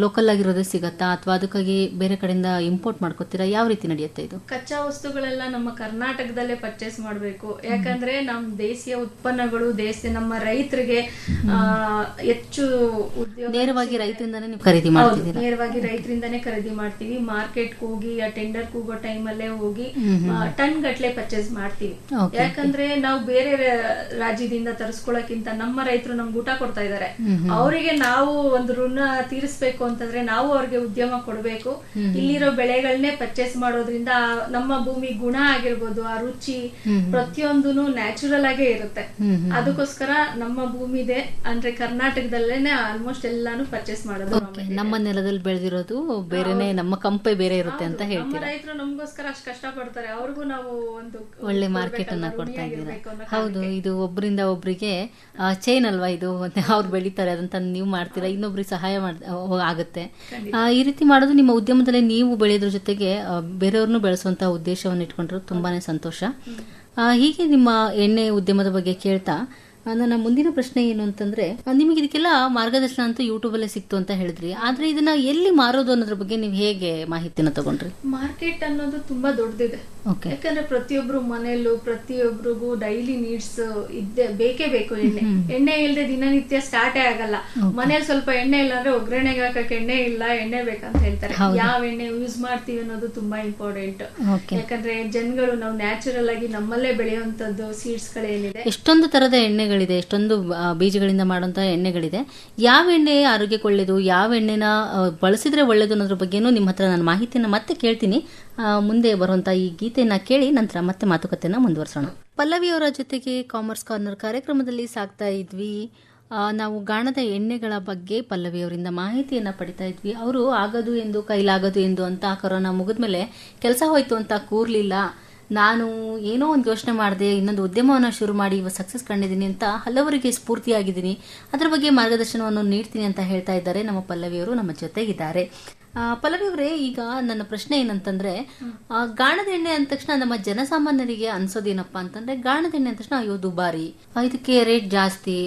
ಲೋಕಲ್ ಆಗಿರೋದೇ ಸಿಗತ್ತಾ, ಅಥವಾ ಅದಕ್ಕಾಗಿ ಬೇರೆ ಕಡೆಯಿಂದ ಇಂಪೋರ್ಟ್ ಮಾಡ್ಕೋತೀರಾ? ಯಾವ ರೀತಿ ನಡೆಯುತ್ತೆ ಇದು? ಕಚ್ಚಾ ವಸ್ತುಗಳೆಲ್ಲ ನಮ್ಮ ಕರ್ನಾಟಕದಲ್ಲೇ ಪರ್ಚೇಸ್ ಮಾಡಬೇಕು. ಯಾಕಂದ್ರೆ ನಮ್ಮ ದೇಶೀಯ ಉತ್ಪನ್ನಗಳು ನಮ್ಮ ರೈತರಿಗೆ ಹೆಚ್ಚು ಉದ್ಯೋಗ. ನೇರವಾಗಿ ರೈತರಿಂದಾನೇ ನೀವು ಖರೀದಿ ಮಾಡ್ತೀರಾ? ನೇರವಾಗಿ ರೈತರಿಂದಾನೇ ಖರೀದಿ ಮಾಡ್ತೀವಿ. ಮಾರ್ಕೆಟ್ ಹೋಗಿ ಆ ಟೆಂಡರ್ ಕೂಗೋ ಟೈಮ್ ಅಲ್ಲೇ ಹೋಗಿ ಟನ್ ಗಟ್ಲೆ ಪರ್ಚೇಸ್ ಮಾಡ್ತೀವಿ. ಯಾಕಂದ್ರೆ ನಾವು ಬೇರೆ ರಾಜ್ಯದಿಂದ ತರಿಸ್ಕೊಳ್ಳೋಕ್ಕಿಂತ ನಮ್ಮ ರೈತರು ನಮ್ಗೆ ಊಟ ಕೊಡ್ತಾ ಇದಾರೆ. ಅವರಿಗೆ ನಾವು ಒಂದು ಋಣ ತೀರಿಸಬೇಕು ಅಂತಂದ್ರೆ ನಾವು ಅವ್ರಿಗೆ ಉದ್ಯಮ ಕೊಡಬೇಕು. ಇಲ್ಲಿರೋ ಬೆಳೆಗಳನ್ನೇ ಪರ್ಚೇಸ್ ಮಾಡೋದ್ರಿಂದ ನಮ್ಮ ಭೂಮಿ ಗುಣ ಆಗಿರ್ಬೋದು, ಆ ರುಚಿ ಪ್ರತಿಯೊಂದು ನ್ಯಾಚುರಲ್ ಆಗೇ ಇರುತ್ತೆ. ಅದಕ್ಕೋಸ್ಕರ ನಮ್ಮ ಭೂಮಿ ಇದೆ ಅಂದ್ರೆ ಕರ್ನಾಟಕದಲ್ಲೇನೆ ಆಲ್ಮೋಸ್ಟ್ ಎಲ್ಲಾನು ಪರ್ಚೇಸ್ ಮಾಡೋದು. ನಮ್ಮ ನೆಲದಲ್ಲಿ ಬೆಳೆದಿರೋದು ಬೇರೆನೆ, ನಮ್ಮ ಕಂಪೆ ಬೇರೆ ಇರುತ್ತೆ ಅಂತ ಹೇಳ್ತೀರಾ? ರೈತರು ನಮಗೋಸ್ಕರ ಅಷ್ಟು ಕಷ್ಟ ಪಡ್ತಾರೆ, ಅವ್ರಿಗೂ ನಾವು ಒಂದು ಒಳ್ಳೆ ಮಾರ್ಕೆಟ್ ಅನ್ನ ಕೊಡ್ತಾ ಇದ್ದೀರಾ. ಹೌದು, ಇದು ಒಬ್ಬರಿಂದ ಒಬ್ರಿಗೆ ಚೈನ್ ಅಲ್ವಾ ಇದು. ಅವ್ರು ಬೆಳಿತಾರೆ, ಅದಂತ ನೀವು ಮಾಡ್ತೀರಾ, ಇನ್ನೊಬ್ರಿಗೆ ಸಹಾಯ ಆಗುತ್ತೆ. ಈ ರೀತಿ ಮಾಡೋದು ನಿಮ್ಮ ಉದ್ಯಮದಲ್ಲಿ ನೀವು ಬೆಳೆಯೋದ್ರ ಜೊತೆಗೆ ಬೇರೆಯವ್ರನ್ನು ಬೆಳೆಸುವಂತ ಉದ್ದೇಶವನ್ನು ಇಟ್ಕೊಂಡ್ರು ತುಂಬಾನೇ ಸಂತೋಷ. ಹೀಗೆ ನಿಮ್ಮ ಎಣ್ಣೆ ಉದ್ಯಮದ ಬಗ್ಗೆ ಕೇಳ್ತಾ ನನ್ನ ಮುಂದಿನ ಪ್ರಶ್ನೆ ಏನು ಅಂತಂದ್ರೆ, ನಿಮಗೆ ಇದಕ್ಕೆಲ್ಲ ಮಾರ್ಗದರ್ಶನ ಅಂತೂ ಯೂಟ್ಯೂಬ್ ಅಲ್ಲೇ ಸಿಕ್ತು ಅಂತ ಹೇಳಿದ್ರಿ, ಆದ್ರೆ ಇದನ್ನ ಎಲ್ಲಿ ಮಾರೋದು ಅನ್ನೋದ್ರ ಬಗ್ಗೆ ನೀವು ಹೇಗೆ ಮಾಹಿತಿನ ತಗೊಂಡ್ರಿ? ಮಾರ್ಕೆಟ್ ಅನ್ನೋದು ತುಂಬಾ ದೊಡ್ಡದಿದೆ. ಓಕೆ. ಯಾಕಂದ್ರೆ ಪ್ರತಿಯೊಬ್ರು ಮನೆಯಲ್ಲೂ ಪ್ರತಿಯೊಬ್ರಿಗೂ ಡೈಲಿ ನೀಡ್ಸ್ ಇದ್ದೇ ಬೇಕೇ ಬೇಕು. ಎಣ್ಣೆ ಇಲ್ಲದೆ ದಿನನಿತ್ಯ ಸ್ಟಾರ್ಟೇ ಆಗಲ್ಲ. ಮನೇಲಿ ಸ್ವಲ್ಪ ಎಣ್ಣೆ ಇಲ್ಲ ಅಂದ್ರೆ ಒಗ್ಗರಣೆಗೆ ಹಾಕಕ್ಕೆ ಎಣ್ಣೆ ಇಲ್ಲ, ಎಣ್ಣೆ ಬೇಕಂತ ಹೇಳ್ತಾರೆ. ಯಾವ ಎಣ್ಣೆ ಯೂಸ್ ಮಾಡ್ತೀವಿ ಅನ್ನೋದು ತುಂಬಾ ಇಂಪಾರ್ಟೆಂಟ್. ಯಾಕಂದ್ರೆ ಜನಗಳು ನಾವು ನ್ಯಾಚುರಲ್ ಆಗಿ ನಮ್ಮಲ್ಲೇ ಬೆಳೆಯುವಂತದ್ದು ಸೀಡ್ಸ್ ಗಳೇನಿದೆ, ಎಷ್ಟೊಂದು ತರದ ಎಣ್ಣೆಗಳಿದೆ, ಎಷ್ಟೊಂದು ಬೀಜಗಳಿಂದ ಮಾಡುವಂತಹ ಎಣ್ಣೆಗಳಿದೆ. ಯಾವ ಎಣ್ಣೆ ಆರೋಗ್ಯಕ್ಕೆ ಒಳ್ಳೇದು, ಯಾವ ಎಣ್ಣೆನ ಬಳಸಿದ್ರೆ ಒಳ್ಳೇದು ಅನ್ನೋದ್ರ ಬಗ್ಗೆನೂ ನಿಮ್ಮ ಹತ್ರ ನಾನು ಮಾಹಿತಿನ ಮತ್ತೆ ಕೇಳ್ತೀನಿ. ಮುಂದೆ ಬರುವಂತ ಈ ಗೀತೆಯನ್ನ ಕೇಳಿ ನಂತರ ಮತ್ತೆ ಮಾತುಕತೆನ ಮುಂದುವರಿಸೋಣ. ಪಲ್ಲವಿಯವರ ಜೊತೆಗೆ ಕಾಮರ್ಸ್ ಕಾರ್ನರ್ ಕಾರ್ಯಕ್ರಮದಲ್ಲಿ ಸಾಗ್ತಾ ಇದ್ವಿ. ನಾವು ಗಾಣದ ಎಣ್ಣೆಗಳ ಬಗ್ಗೆ ಪಲ್ಲವಿಯವರಿಂದ ಮಾಹಿತಿಯನ್ನ ಪಡಿತಾ ಇದ್ವಿ. ಅವರು ಆಗದು ಎಂದು ಕೈಲಾಗದು ಎಂದು ಅಂತ ಕೊರೋನಾ ಮುಗಿದ್ಮೇಲೆ ಕೆಲಸ ಹೋಯ್ತು ಅಂತ ಕೂರ್ಲಿಲ್ಲ. ನಾನು ಏನೋ ಒಂದು ಯೋಚನೆ ಮಾಡಿದೆ, ಇನ್ನೊಂದು ಉದ್ಯಮವನ್ನು ಶುರು ಮಾಡಿ ಇವಾಗ ಸಕ್ಸಸ್ ಕಂಡಿದ್ದೀನಿ ಅಂತ ಹಲವರಿಗೆ ಸ್ಫೂರ್ತಿಯಾಗಿದ್ದೀನಿ, ಅದರ ಬಗ್ಗೆ ಮಾರ್ಗದರ್ಶನವನ್ನು ನೀಡ್ತೀನಿ ಅಂತ ಹೇಳ್ತಾ ಇದ್ದಾರೆ ನಮ್ಮ ಪಲ್ಲವಿಯವರು ನಮ್ಮ ಜೊತೆಗಿದ್ದಾರೆ. ಪಲ್ಲವಿಯವರೇ, ಈಗ ನನ್ನ ಪ್ರಶ್ನೆ ಏನಂತಂದ್ರೆ, ಗಾಣದ ಎಣ್ಣೆ ಅಂದ ತಕ್ಷಣ ನಮ್ಮ ಜನಸಾಮಾನ್ಯರಿಗೆ ಅನ್ಸೋದೇನಪ್ಪಾ ಅಂತಂದ್ರೆ, ಗಾಣದ ಎಣ್ಣೆ ಅಂದ ತಕ್ಷಣ ಅಯ್ಯೋ ದುಬಾರಿ, ಇದಕ್ಕೆ ರೇಟ್ ಜಾಸ್ತಿ,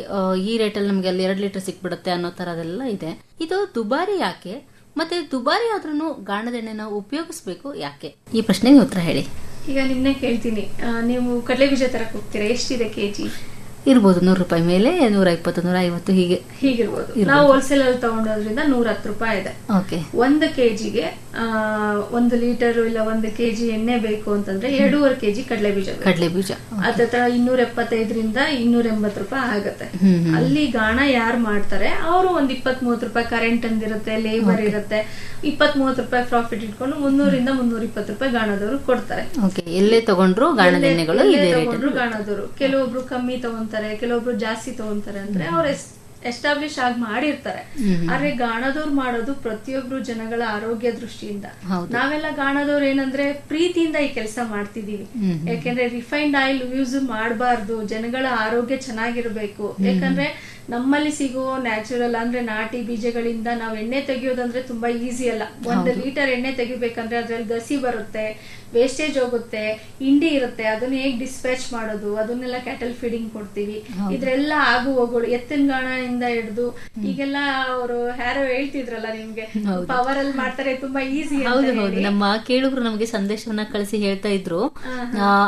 ಈ ರೇಟಲ್ಲಿ ನಮ್ಗೆ ಅಲ್ಲಿ 2 ಲೀಟರ್ ಸಿಕ್ಬಿಡುತ್ತೆ ಅನ್ನೋ ತರದೆಲ್ಲ ಇದೆ. ಇದು ದುಬಾರಿ ಯಾಕೆ, ಮತ್ತೆ ದುಬಾರಿ ಆದ್ರೂ ಗಾಣದ ಎಣ್ಣೆನ ಉಪಯೋಗಿಸ್ಬೇಕು ಯಾಕೆ? ಈ ಪ್ರಶ್ನೆಗೆ ಉತ್ತರ ಹೇಳಿ. ಈಗ ನಿನ್ನೆ ಕೇಳ್ತೀನಿ, ನೀವು ಕಡಲೆ ಬೀಜ ತರಕ್ ಹೋಗ್ತೀರಾ, ಎಷ್ಟಿದೆ ಕೆಜಿ? ಇರ್ಬೋದು 100 ರೂಪಾಯಿ ಮೇಲೆ, 120, 150 ಹೀಗಿರ್ಬೋದು. ನಾವು ಹೋಲ್ಸೇಲ್ ಅಲ್ಲಿ ತಗೊಂಡೋದ್ರಿಂದ 110 ರೂಪಾಯಿ ಇದೆ. ಒಂದು ಕೆಜಿಗೆ 1 ಲೀಟರ್ ಇಲ್ಲ 1 ಕೆಜಿ ಎಣ್ಣೆ ಬೇಕು ಅಂತಂದ್ರೆ 2.5 ಕೆಜಿ ಕಡಲೆ ಬೀಜ ಅದ್ರ 275ರಿಂದ 280 ರೂಪಾಯಿ ಆಗತ್ತೆ. ಅಲ್ಲಿ ಗಾಣ ಯಾರು ಮಾಡ್ತಾರೆ ಅವರು ಒಂದ್ 20-30 ರೂಪಾಯಿ ಕರೆಂಟ್ ಅಂದಿರುತ್ತೆ, ಲೇಬರ್ ಇರುತ್ತೆ, 20-30 ರೂಪಾಯಿ ಪ್ರಾಫಿಟ್ ಇಟ್ಕೊಂಡು 300ರಿಂದ 320 ರೂಪಾಯಿ ಗಾಣದವರು ಕೊಡ್ತಾರೆ. ಎಲ್ಲೇ ತಗೊಂಡ್ರು ಗಾಣದವರು ಕೆಲವೊಬ್ರು ಕಮ್ಮಿ ತಗೊಂತಾರೆ, ಕೆಲವೊಬ್ರು ಜಾಸ್ತಿ ತಗೊಂತಾರೆ. ಅಂದ್ರೆ ಅವ್ರು ಎಸ್ಟಾಬ್ಲಿಷ್ ಆಗಿ ಮಾಡಿರ್ತಾರೆ. ಆದ್ರೆ ಗಾಣದವ್ರು ಮಾಡೋದು ಪ್ರತಿಯೊಬ್ರು ಜನಗಳ ಆರೋಗ್ಯ ದೃಷ್ಟಿಯಿಂದ. ನಾವೆಲ್ಲ ಗಾಣದವ್ರು ಏನಂದ್ರೆ ಪ್ರೀತಿಯಿಂದ ಈ ಕೆಲಸ ಮಾಡ್ತಿದೀವಿ. ಯಾಕೆಂದ್ರೆ ರಿಫೈನ್ಡ್ ಆಯಿಲ್ ಯೂಸ್ ಮಾಡಬಾರ್ದು, ಜನಗಳ ಆರೋಗ್ಯ ಚೆನ್ನಾಗಿರ್ಬೇಕು. ಯಾಕಂದ್ರೆ ನಮ್ಮಲ್ಲಿ ಸಿಗೋ ನ್ಯಾಚುರಲ್ ಅಂದ್ರೆ ನಾಟಿ ಬೀಜಗಳಿಂದ ನಾವು ಎಣ್ಣೆ ತೆಗಿಯೋದಂದ್ರೆ ತುಂಬಾ ಈಸಿ ಅಲ್ಲ. 1 ಲೀಟರ್ ಎಣ್ಣೆ ತೆಗಿಬೇಕಂದ್ರೆ ಅದ್ರಲ್ಲಿ ಗಸಿ ಬರುತ್ತೆ, ವೇಸ್ಟೇಜ್ ಹೋಗುತ್ತೆ, ಹಿಂಡಿ ಇರುತ್ತೆ, ಅದನ್ನ ಹೇಗ್ ಡಿಸ್ಪ್ಯಾಚ್ ಮಾಡೋದು, ಅದನ್ನೆಲ್ಲ ಕ್ಯಾಟಲ್ ಫೀಡಿಂಗ್ ಕೊಡ್ತೀವಿ. ಇದ್ರೆಲ್ಲ ಆಗು ಹೋಗೋಳು ಎತ್ತಿನ ಗಾಣದಿಂದ ಹಿಡಿದು ಈಗೆಲ್ಲ ಅವರು ಯಾರೋ ಹೇಳ್ತಿದ್ರಲ್ಲ ನಿಮ್ಗೆ ಪವರ್ ಅಲ್ಲಿ ಮಾಡ್ತಾರೆ, ತುಂಬಾ ಈಸಿ. ನಮ್ಮ ಕೇಳುಗರು ನಮಗೆ ಸಂದೇಶವನ್ನ ಕಳಿಸಿ ಹೇಳ್ತಾ ಇದ್ರು.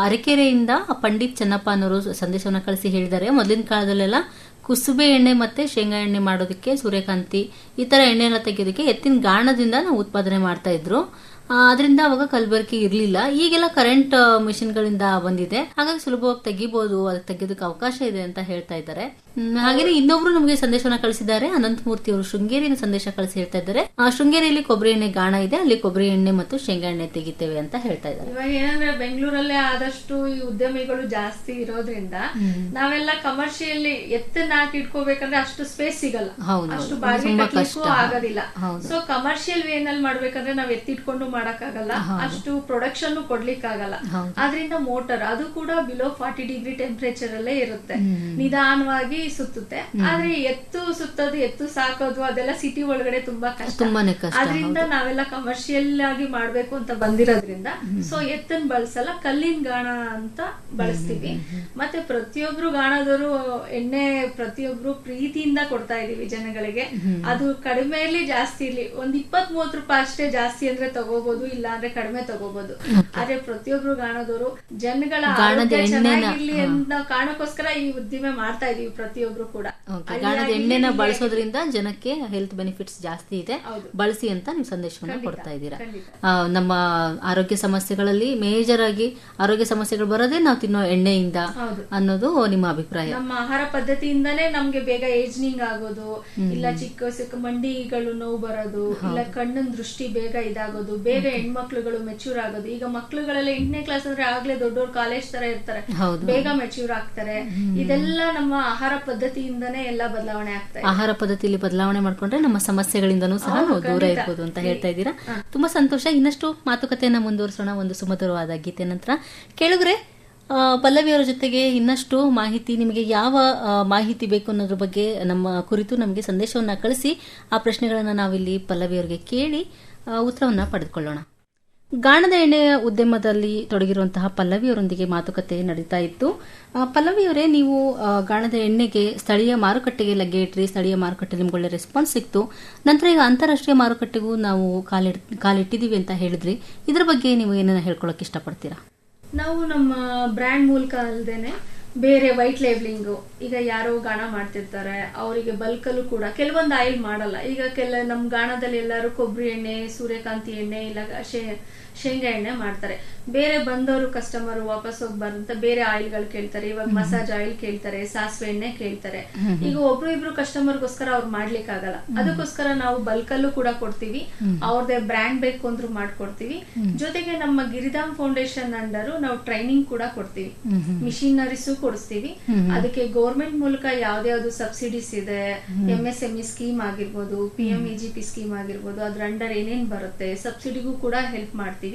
ಅರಕೆರೆಯಿಂದ ಪಂಡಿತ್ ಚೆನ್ನಪ್ಪ ಅನ್ನೋರು ಸಂದೇಶವನ್ನ ಕಳಿಸಿ ಹೇಳಿದ್ದಾರೆ, ಮೊದಲಿನ ಕಾಲದಲ್ಲೆಲ್ಲ ಕುಸುಬೆ ಎಣ್ಣೆ ಮತ್ತೆ ಶೇಂಗಾ ಎಣ್ಣೆ ಮಾಡೋದಕ್ಕೆ, ಸೂರ್ಯಕಾಂತಿ ಈ ತರ ಎಣ್ಣೆ ಎಲ್ಲ ತೆಗೆಯೋದಕ್ಕೆ ಎತ್ತಿನ ಗಾಣದಿಂದ ನಾವು ಉತ್ಪಾದನೆ ಮಾಡ್ತಾ ಇದ್ರು. ಅದರಿಂದ ಅವಾಗ ಕಲಬೆರಕೆ ಇರ್ಲಿಲ್ಲ. ಈಗೆಲ್ಲ ಕರೆಂಟ್ ಮಿಷಿನ್ ಗಳಿಂದ ಬಂದಿದೆ, ಹಾಗಾಗಿ ಸುಲಭವಾಗಿ ತೆಗಿಬಹುದು, ಅದಕ್ಕೆ ತೆಗೆಯೋದಕ್ಕೆ ಅವಕಾಶ ಇದೆ ಅಂತ ಹೇಳ್ತಾ ಇದ್ದಾರೆ. ಹಾಗೇನೆ ಇನ್ನೊಬ್ರು ನಮಗೆ ಸಂದೇಶವನ್ನ ಕಳಿಸಿದ್ದಾರೆ, ಅನಂತಮೂರ್ತಿ ಅವರು ಶೃಂಗೇರಿನ ಸಂದೇಶ ಕಳಿಸಿ ಹೇಳ್ತಾ ಇದ್ದಾರೆ, ಶೃಂಗೇರಿಯಲ್ಲಿ ಕೊಬ್ಬರಿ ಎಣ್ಣೆ ಗಾಣ ಇದೆ, ಅಲ್ಲಿ ಕೊಬ್ಬರಿ ಎಣ್ಣೆ ಮತ್ತು ಶೇಂಗಾ ಎಣ್ಣೆ ತೆಗಿತೇವೆ ಅಂತ ಹೇಳ್ತಾ ಇದ್ದಾರೆ. ಇವಾಗ ಏನಂದ್ರೆ ಬೆಂಗಳೂರಲ್ಲೇ ಆದಷ್ಟು ಈ ಉದ್ಯಮಿಗಳು ಜಾಸ್ತಿ ಇರೋದ್ರಿಂದ ನಾವೆಲ್ಲ ಕಮರ್ಷಿಯಲಿ ಎತ್ತನ್ನ ಹಾಕಿ ಇಟ್ಕೋಬೇಕಂದ್ರೆ ಅಷ್ಟು ಸ್ಪೇಸ್ ಸಿಗಲ್ಲ, ಅಷ್ಟು ಬಾಡಿಗೆ ಕಟ್ಟಲಿಕ್ಕೂ ಆಗೋದಿಲ್ಲ. ಸೊ ಕಮರ್ಷಿಯಲ್ ವೇನಲ್ಲಿ ಮಾಡ್ಬೇಕಂದ್ರೆ ನಾವ್ ಎತ್ತಿಟ್ಕೊಂಡು ಮಾಡಕ್ಕಾಗಲ್ಲ, ಅಷ್ಟು ಪ್ರೊಡಕ್ಷನ್ ಕೊಡ್ಲಿಕ್ಕಾಗಲ್ಲ. ಆದ್ರಿಂದ ಮೋಟರ್ ಅದು ಕೂಡ ಬಿಲೋ 40 ಡಿಗ್ರಿ ಟೆಂಪರೇಚರ್ ಅಲ್ಲೇ ಇರುತ್ತೆ, ನಿಧಾನವಾಗಿ ಸುತ್ತುತ್ತೆ. ಆದ್ರೆ ಎತ್ತು ಸುತ್ತೋದು, ಎತ್ತು ಸಾಕೋದು ಅದೆಲ್ಲ ಸಿಟಿ ಒಳಗಡೆ ತುಂಬಾ ಕಷ್ಟ. ಅದರಿಂದ ನಾವೆಲ್ಲ ಕಮರ್ಷಿಯಲ್ ಆಗಿ ಮಾಡ್ಬೇಕು ಅಂತ ಬಂದಿರೋದ್ರಿಂದ ಸೊ ಎತ್ತನ್ ಬಳಸಲ್ಲ, ಕಲ್ಲಿನ ಗಾಣ ಅಂತ ಬಳಸ್ತೀವಿ. ಮತ್ತೆ ಪ್ರತಿಯೊಬ್ರು ಗಾಣದವರು ಎಣ್ಣೆ ಪ್ರತಿಯೊಬ್ರು ಪ್ರೀತಿಯಿಂದ ಕೊಡ್ತಾ ಇದೀವಿ ಜನಗಳಿಗೆ. ಅದು ಕಡಿಮೆಯಲ್ಲಿ ಜಾಸ್ತಿ ಇರ್ಲಿ, ಒಂದ್ 20-30 ರೂಪಾಯಿ ಅಷ್ಟೇ, ಜಾಸ್ತಿ ಅಂದ್ರೆ ತಗೋಬಹುದು, ಇಲ್ಲ ಅಂದ್ರೆ ಕಡಿಮೆ ತಗೋಬಹುದು. ಆದ್ರೆ ಪ್ರತಿಯೊಬ್ರು ಗಾಣದವರು ಜನಗಳ ಆರೋಗ್ಯ ಚೆನ್ನಾಗಿರ್ಲಿ ಅನ್ನೋ ಕಾರಣಕ್ಕೋಸ್ಕರ ಈ ಉದ್ದಿಮೆ ಮಾಡ್ತಾ ಇದೀವಿ ಪ್ರತಿಯೊಬ್ರು ಕೂಡ. ಗಾಣದ ಎಣ್ಣೆನ ಬಳಸೋದ್ರಿಂದ ಜನಕ್ಕೆ ಹೆಲ್ತ್ ಬೆನಿಫಿಟ್ಸ್ ಜಾಸ್ತಿ ಇದೆ, ಬಳಸಿ ಅಂತ ನೀವು ಸಂದೇಶವನ್ನ ಕೊಡ್ತಾ ಇದ್ದೀರಾ. ನಮ್ಮ ಆರೋಗ್ಯ ಸಮಸ್ಯೆಗಳಲ್ಲಿ ಮೇಜರ್ ಆಗಿ ಆರೋಗ್ಯ ಸಮಸ್ಯೆಗಳು ಬರೋದೇ ನಾವು ತಿನ್ನೋ ಎಣ್ಣೆಯಿಂದ ಅನ್ನೋದು ನಿಮ್ಮ ಅಭಿಪ್ರಾಯ. ನಮ್ಮ ಆಹಾರ ಪದ್ಧತಿಯಿಂದಾನೇ ನಮ್ಗೆ ಬೇಗ ಏಜ್ನಿಂಗ್ ಆಗೋದು, ಇಲ್ಲ ಚಿಕ್ಕ ಮಂಡಿಗಳು ನೋವು ಬರೋದು, ಇಲ್ಲ ಕಣ್ಣಿನ ದೃಷ್ಟಿ ಬೇಗ ಇದಾಗೋದು, ಬೇಗ ಹೆಣ್ಮಕ್ಳುಗಳು ಮೆಚೂರ್ ಆಗೋದು. ಈಗ ಮಕ್ಳುಗಳೆಲ್ಲ 8ನೇ ಕ್ಲಾಸ್ ಅಂದ್ರೆ ಆಗ್ಲೇ ದೊಡ್ಡವ್ರು ಕಾಲೇಜ್ ತರ ಇರ್ತಾರೆ, ಬೇಗ ಮೆಚೂರ್ ಆಗ್ತಾರೆ. ಇದೆಲ್ಲ ನಮ್ಮ ಆಹಾರ ಪದ್ಧತಿಯಿಂದನೇ ಎಲ್ಲ ಬದಲಾವಣೆ ಆಗ್ತಾ ಇದೆ. ಆಹಾರ ಪದ್ಧತಿಯಲ್ಲಿ ಬದಲಾವಣೆ ಮಾಡ್ಕೊಂಡ್ರೆ ನಮ್ಮ ಸಮಸ್ಯೆಗಳಿಂದನೂ ಸಹ ನಾವು ದೂರ ಇರ್ಬೋದು ಅಂತ ಹೇಳ್ತಾ ಇದ್ದೀರಾ. ತುಂಬಾ ಸಂತೋಷ. ಇನ್ನಷ್ಟು ಮಾತುಕತೆಯನ್ನ ಮುಂದುವರಿಸೋಣ ಒಂದು ಸುಮಧುರವಾದ ಗೀತೆ ನಂತರ. ಕೇಳುಗ್ರೆ, ಪಲ್ಲವಿಯವರ ಜೊತೆಗೆ ಇನ್ನಷ್ಟು ಮಾಹಿತಿ, ನಿಮಗೆ ಯಾವ ಮಾಹಿತಿ ಬೇಕು ಅನ್ನೋದ್ರ ಬಗ್ಗೆ ನಮ್ಮ ಕುರಿತು ನಮಗೆ ಸಂದೇಶವನ್ನ ಕಳಿಸಿ ಆ ಪ್ರಶ್ನೆಗಳನ್ನ ನಾವಿಲ್ಲಿ ಪಲ್ಲವಿಯವರಿಗೆ ಕೇಳಿ ಉತ್ತರವನ್ನ ಪಡೆದುಕೊಳ್ಳೋಣ. ಗಾಣದ ಎಣ್ಣೆಯ ಉದ್ಯಮದಲ್ಲಿ ತೊಡಗಿರುವಂತಹ ಪಲ್ಲವಿಯವರೊಂದಿಗೆ ಮಾತುಕತೆ ನಡೀತಾ ಇತ್ತು. ಪಲ್ಲವಿಯವರೇ, ನೀವು ಗಾಣದ ಎಣ್ಣೆಗೆ ಸ್ಥಳೀಯ ಮಾರುಕಟ್ಟೆಗೆ ಲಗ್ಗೆ ಇಟ್ರಿ, ಸ್ಥಳೀಯ ಮಾರುಕಟ್ಟೆ ನಿಮ್ಗೆ ಒಳ್ಳೆ ರೆಸ್ಪಾನ್ಸ್ ಸಿಕ್ತು. ನಂತರ ಈಗ ಅಂತಾರಾಷ್ಟ್ರೀಯ ಮಾರುಕಟ್ಟೆಗೂ ನಾವು ಕಾಲಿಟ್ಟಿದೀವಿ ಅಂತ ಹೇಳಿದ್ರಿ. ಇದ್ರ ಬಗ್ಗೆ ನೀವು ಏನನ್ನ ಹೇಳ್ಕೊಳಕ್ ಇಷ್ಟಪಡ್ತೀರಾ? ನಾವು ನಮ್ಮ ಬ್ರ್ಯಾಂಡ್ ಮೂಲಕ ಅಲ್ದೇನೆ ಬೇರೆ ವೈಟ್ ಲೇಬ್ಲಿಂಗು, ಈಗ ಯಾರೋ ಗಾಣ ಮಾಡ್ತಿರ್ತಾರೆ ಅವರಿಗೆ ಬಲ್ಕಲ್ಲೂ ಕೂಡ ಕೆಲವೊಂದು ಆಯಿಲ್ ಮಾಡಲ್ಲ. ಈಗ ನಮ್ಮ ಗಾಣದಲ್ಲಿ ಎಲ್ಲರೂ ಕೊಬ್ಬರಿ ಎಣ್ಣೆ, ಸೂರ್ಯಕಾಂತಿ ಎಣ್ಣೆ, ಇಲ್ಲ ಶೇಂಗಾ ಎಣ್ಣೆ ಮಾಡ್ತಾರೆ. ಬೇರೆ ಬಂದವರು ಕಸ್ಟಮರ್ ವಾಪಸ್ ಹೋಗ್ಬಾರ್ದು ಅಂತ ಬೇರೆ ಆಯಿಲ್ಗಳು ಕೇಳ್ತಾರೆ. ಇವಾಗ ಮಸಾಜ್ ಆಯಿಲ್ ಕೇಳ್ತಾರೆ, ಸಾಸಿವೆ ಎಣ್ಣೆ ಕೇಳ್ತಾರೆ. ಈಗ ಒಬ್ರು ಇಬ್ರು ಕಸ್ಟಮರ್ಗೋಸ್ಕರ ಅವ್ರು ಮಾಡ್ಲಿಕ್ಕಾಗಲ್ಲ. ಅದಕ್ಕೋಸ್ಕರ ನಾವು ಬಲ್ಕಲ್ಲೂ ಕೂಡ ಕೊಡ್ತೀವಿ. ಅವ್ರದೇ ಬ್ರ್ಯಾಂಡ್ ಬೇಕು ಅಂದ್ರೂ ಮಾಡ್ಕೊಡ್ತೀವಿ. ಜೊತೆಗೆ ನಮ್ಮ ಗಿರಿಧಾಮ್ ಫೌಂಡೇಶನ್ ಅಂಡರು ನಾವು ಟ್ರೈನಿಂಗ್ ಕೂಡ ಕೊಡ್ತೀವಿ, ಮಿಷಿನರೀಸು ಕೊಡಿಸ್ತೀವಿ. ಅದಕ್ಕೆ ಗೌರ್ಮೆಂಟ್ ಮೂಲಕ ಯಾವ್ದಾವ್ದು ಸಬ್ಸಿಡೀಸ್ ಇದೆ, MSME ಸ್ಕೀಮ್ ಆಗಿರ್ಬೋದು, PMEGP ಸ್ಕೀಮ್ ಆಗಿರ್ಬೋದು, ಅದ್ರ ಅಂಡರ್ ಏನೇನ್ ಬರುತ್ತೆ ಸಬ್ಸಿಡಿಗೂ ಕೂಡ ಹೆಲ್ಪ್ ಮಾಡ್ತೀವಿ.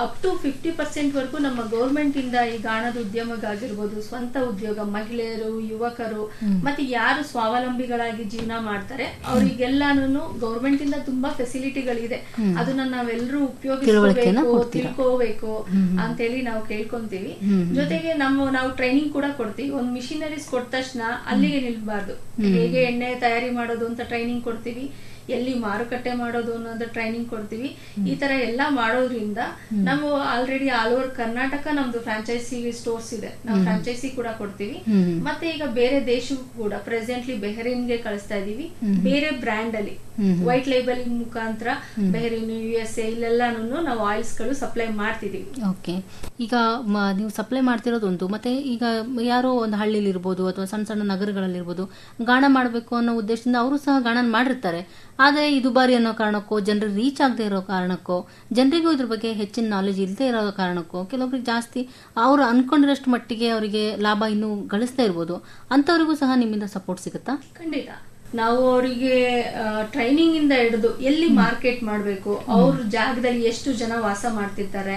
ಅಪ್ ಟು 50% ವರೆಗೂ ನಮ್ಮ ಗೌರ್ಮೆಂಟ್ ಇಂದ ಈ ಗಾಣದ ಉದ್ಯಮಗಾಗಿರ್ಬೋದು, ಸ್ವಂತ ಉದ್ಯೋಗ, ಮಹಿಳೆಯರು, ಯುವಕರು ಮತ್ತೆ ಯಾರು ಸ್ವಾವಲಂಬಿಗಳಾಗಿ ಜೀವನ ಮಾಡ್ತಾರೆ ಅವರಿಗೆಲ್ಲಾನು ಗೌರ್ಮೆಂಟ್ ಇಂದ ತುಂಬಾ ಫೆಸಿಲಿಟಿಗಳಿದೆ. ಅದನ್ನ ನಾವೆಲ್ಲರೂ ಉಪಯೋಗಿಸಬೇಕು, ತಿಳ್ಕೋಬೇಕು ಅಂತೇಳಿ ನಾವು ಕೇಳ್ಕೊಂತೀವಿ. ಜೊತೆಗೆ ನಾವು ಟ್ರೈನಿಂಗ್ ಕೂಡ ಕೊಡ್ತೀವಿ. ಒಂದು ಮಿಷಿನರೀಸ್ ಕೊಟ್ಟ ತಕ್ಷಣ ಅಲ್ಲಿಗೆ ನಿಲ್ಬಾರ್ದು. ಹೇಗೆ ಎಣ್ಣೆ ತಯಾರಿ ಮಾಡೋದು ಅಂತ ಟ್ರೈನಿಂಗ್ ಕೊಡ್ತೀವಿ, ಎಲ್ಲಿ ಮಾರುಕಟ್ಟೆ ಮಾಡೋದು ಅನ್ನೋದು ಟ್ರೈನಿಂಗ್ ಕೊಡ್ತೀವಿ. ಈ ತರ ಎಲ್ಲಾ ಮಾಡೋದ್ರಿಂದ ನಾವು ಆಲ್ರೆಡಿ ಆಲ್ ಓವರ್ ಕರ್ನಾಟಕ ನಮ್ದು ಫ್ರಾಂಚೈಸಿ ಸ್ಟೋರ್ಸ್ ಇದೆ, ನಾವು ಫ್ರಾಂಚೈಸಿ ಕೂಡ ಕೊಡ್ತೀವಿ. ಮತ್ತೆ ಈಗ ಬೇರೆ ದೇಶಕ್ಕೂ ಕೂಡ ಪ್ರೆಸೆಂಟ್ಲಿ ಬೆಹರಿನ್ಗೆ ಕಳಿಸ್ತಾ ಇದೀವಿ. ಬೇರೆ ಬ್ರ್ಯಾಂಡ್ ಅಲ್ಲಿ ವೈಟ್ ಲೇಬಲಿಂಗ್ ಮುಖಾಂತರ ಬೆಹರಿನ್, USA ಇಲ್ಲೆಲ್ಲಾನು ನಾವು ಆಯಿಲ್ಸ್ ಗಳು ಸಪ್ಲೈ ಮಾಡ್ತಿದೀವಿ. ಓಕೆ, ಈಗ ನೀವು ಸಪ್ಲೈ ಮಾಡ್ತಿರೋದೊಂದು, ಮತ್ತೆ ಈಗ ಯಾರೋ ಒಂದು ಹಳ್ಳಿಲಿ ಇರ್ಬೋದು ಅಥವಾ ಸಣ್ಣ ಸಣ್ಣ ನಗರಗಳಲ್ಲಿರ್ಬೋದು ಗಾಣ ಮಾಡಬೇಕು ಅನ್ನೋ ಉದ್ದೇಶದಿಂದ ಅವರು ಸಹ ಗಾಣ ಮಾಡಿರ್ತಾರೆ. ಆದರೆ ಇದು ದುಬಾರಿ ಅನ್ನೋ ಕಾರಣಕ್ಕೋ, ಜನರಿಗೆ ರೀಚ್ ಆಗದೆ ಇರೋ ಕಾರಣಕ್ಕೋ, ಜನರಿಗೂ ಇದ್ರ ಬಗ್ಗೆ ಹೆಚ್ಚಿನ ನಾಲೆಜ್ ಇಲ್ಲದೆ ಇರೋ ಕಾರಣಕ್ಕೋ, ಕೆಲವೊಬ್ರಿಗೆ ಜಾಸ್ತಿ ಅವರು ಅನ್ಕೊಂಡಿರೋಷ್ಟು ಮಟ್ಟಿಗೆ ಅವರಿಗೆ ಲಾಭ ಇನ್ನೂ ಗಳಿಸ್ತಾ ಇರ್ಬೋದು. ಅಂತವರಿಗೂ ಸಹ ನಿಮ್ಮಿಂದ ಸಪೋರ್ಟ್ ಸಿಗುತ್ತಾ? ಖಂಡಿತ. ನಾವು ಅವರಿಗೆ ಟ್ರೈನಿಂಗ್ ಇಂದ ಹಿಡಿದು ಎಲ್ಲಿ ಮಾರ್ಕೆಟ್ ಮಾಡಬೇಕು, ಅವ್ರ ಜಾಗದಲ್ಲಿ ಎಷ್ಟು ಜನ ವಾಸ ಮಾಡ್ತಿರ್ತಾರೆ,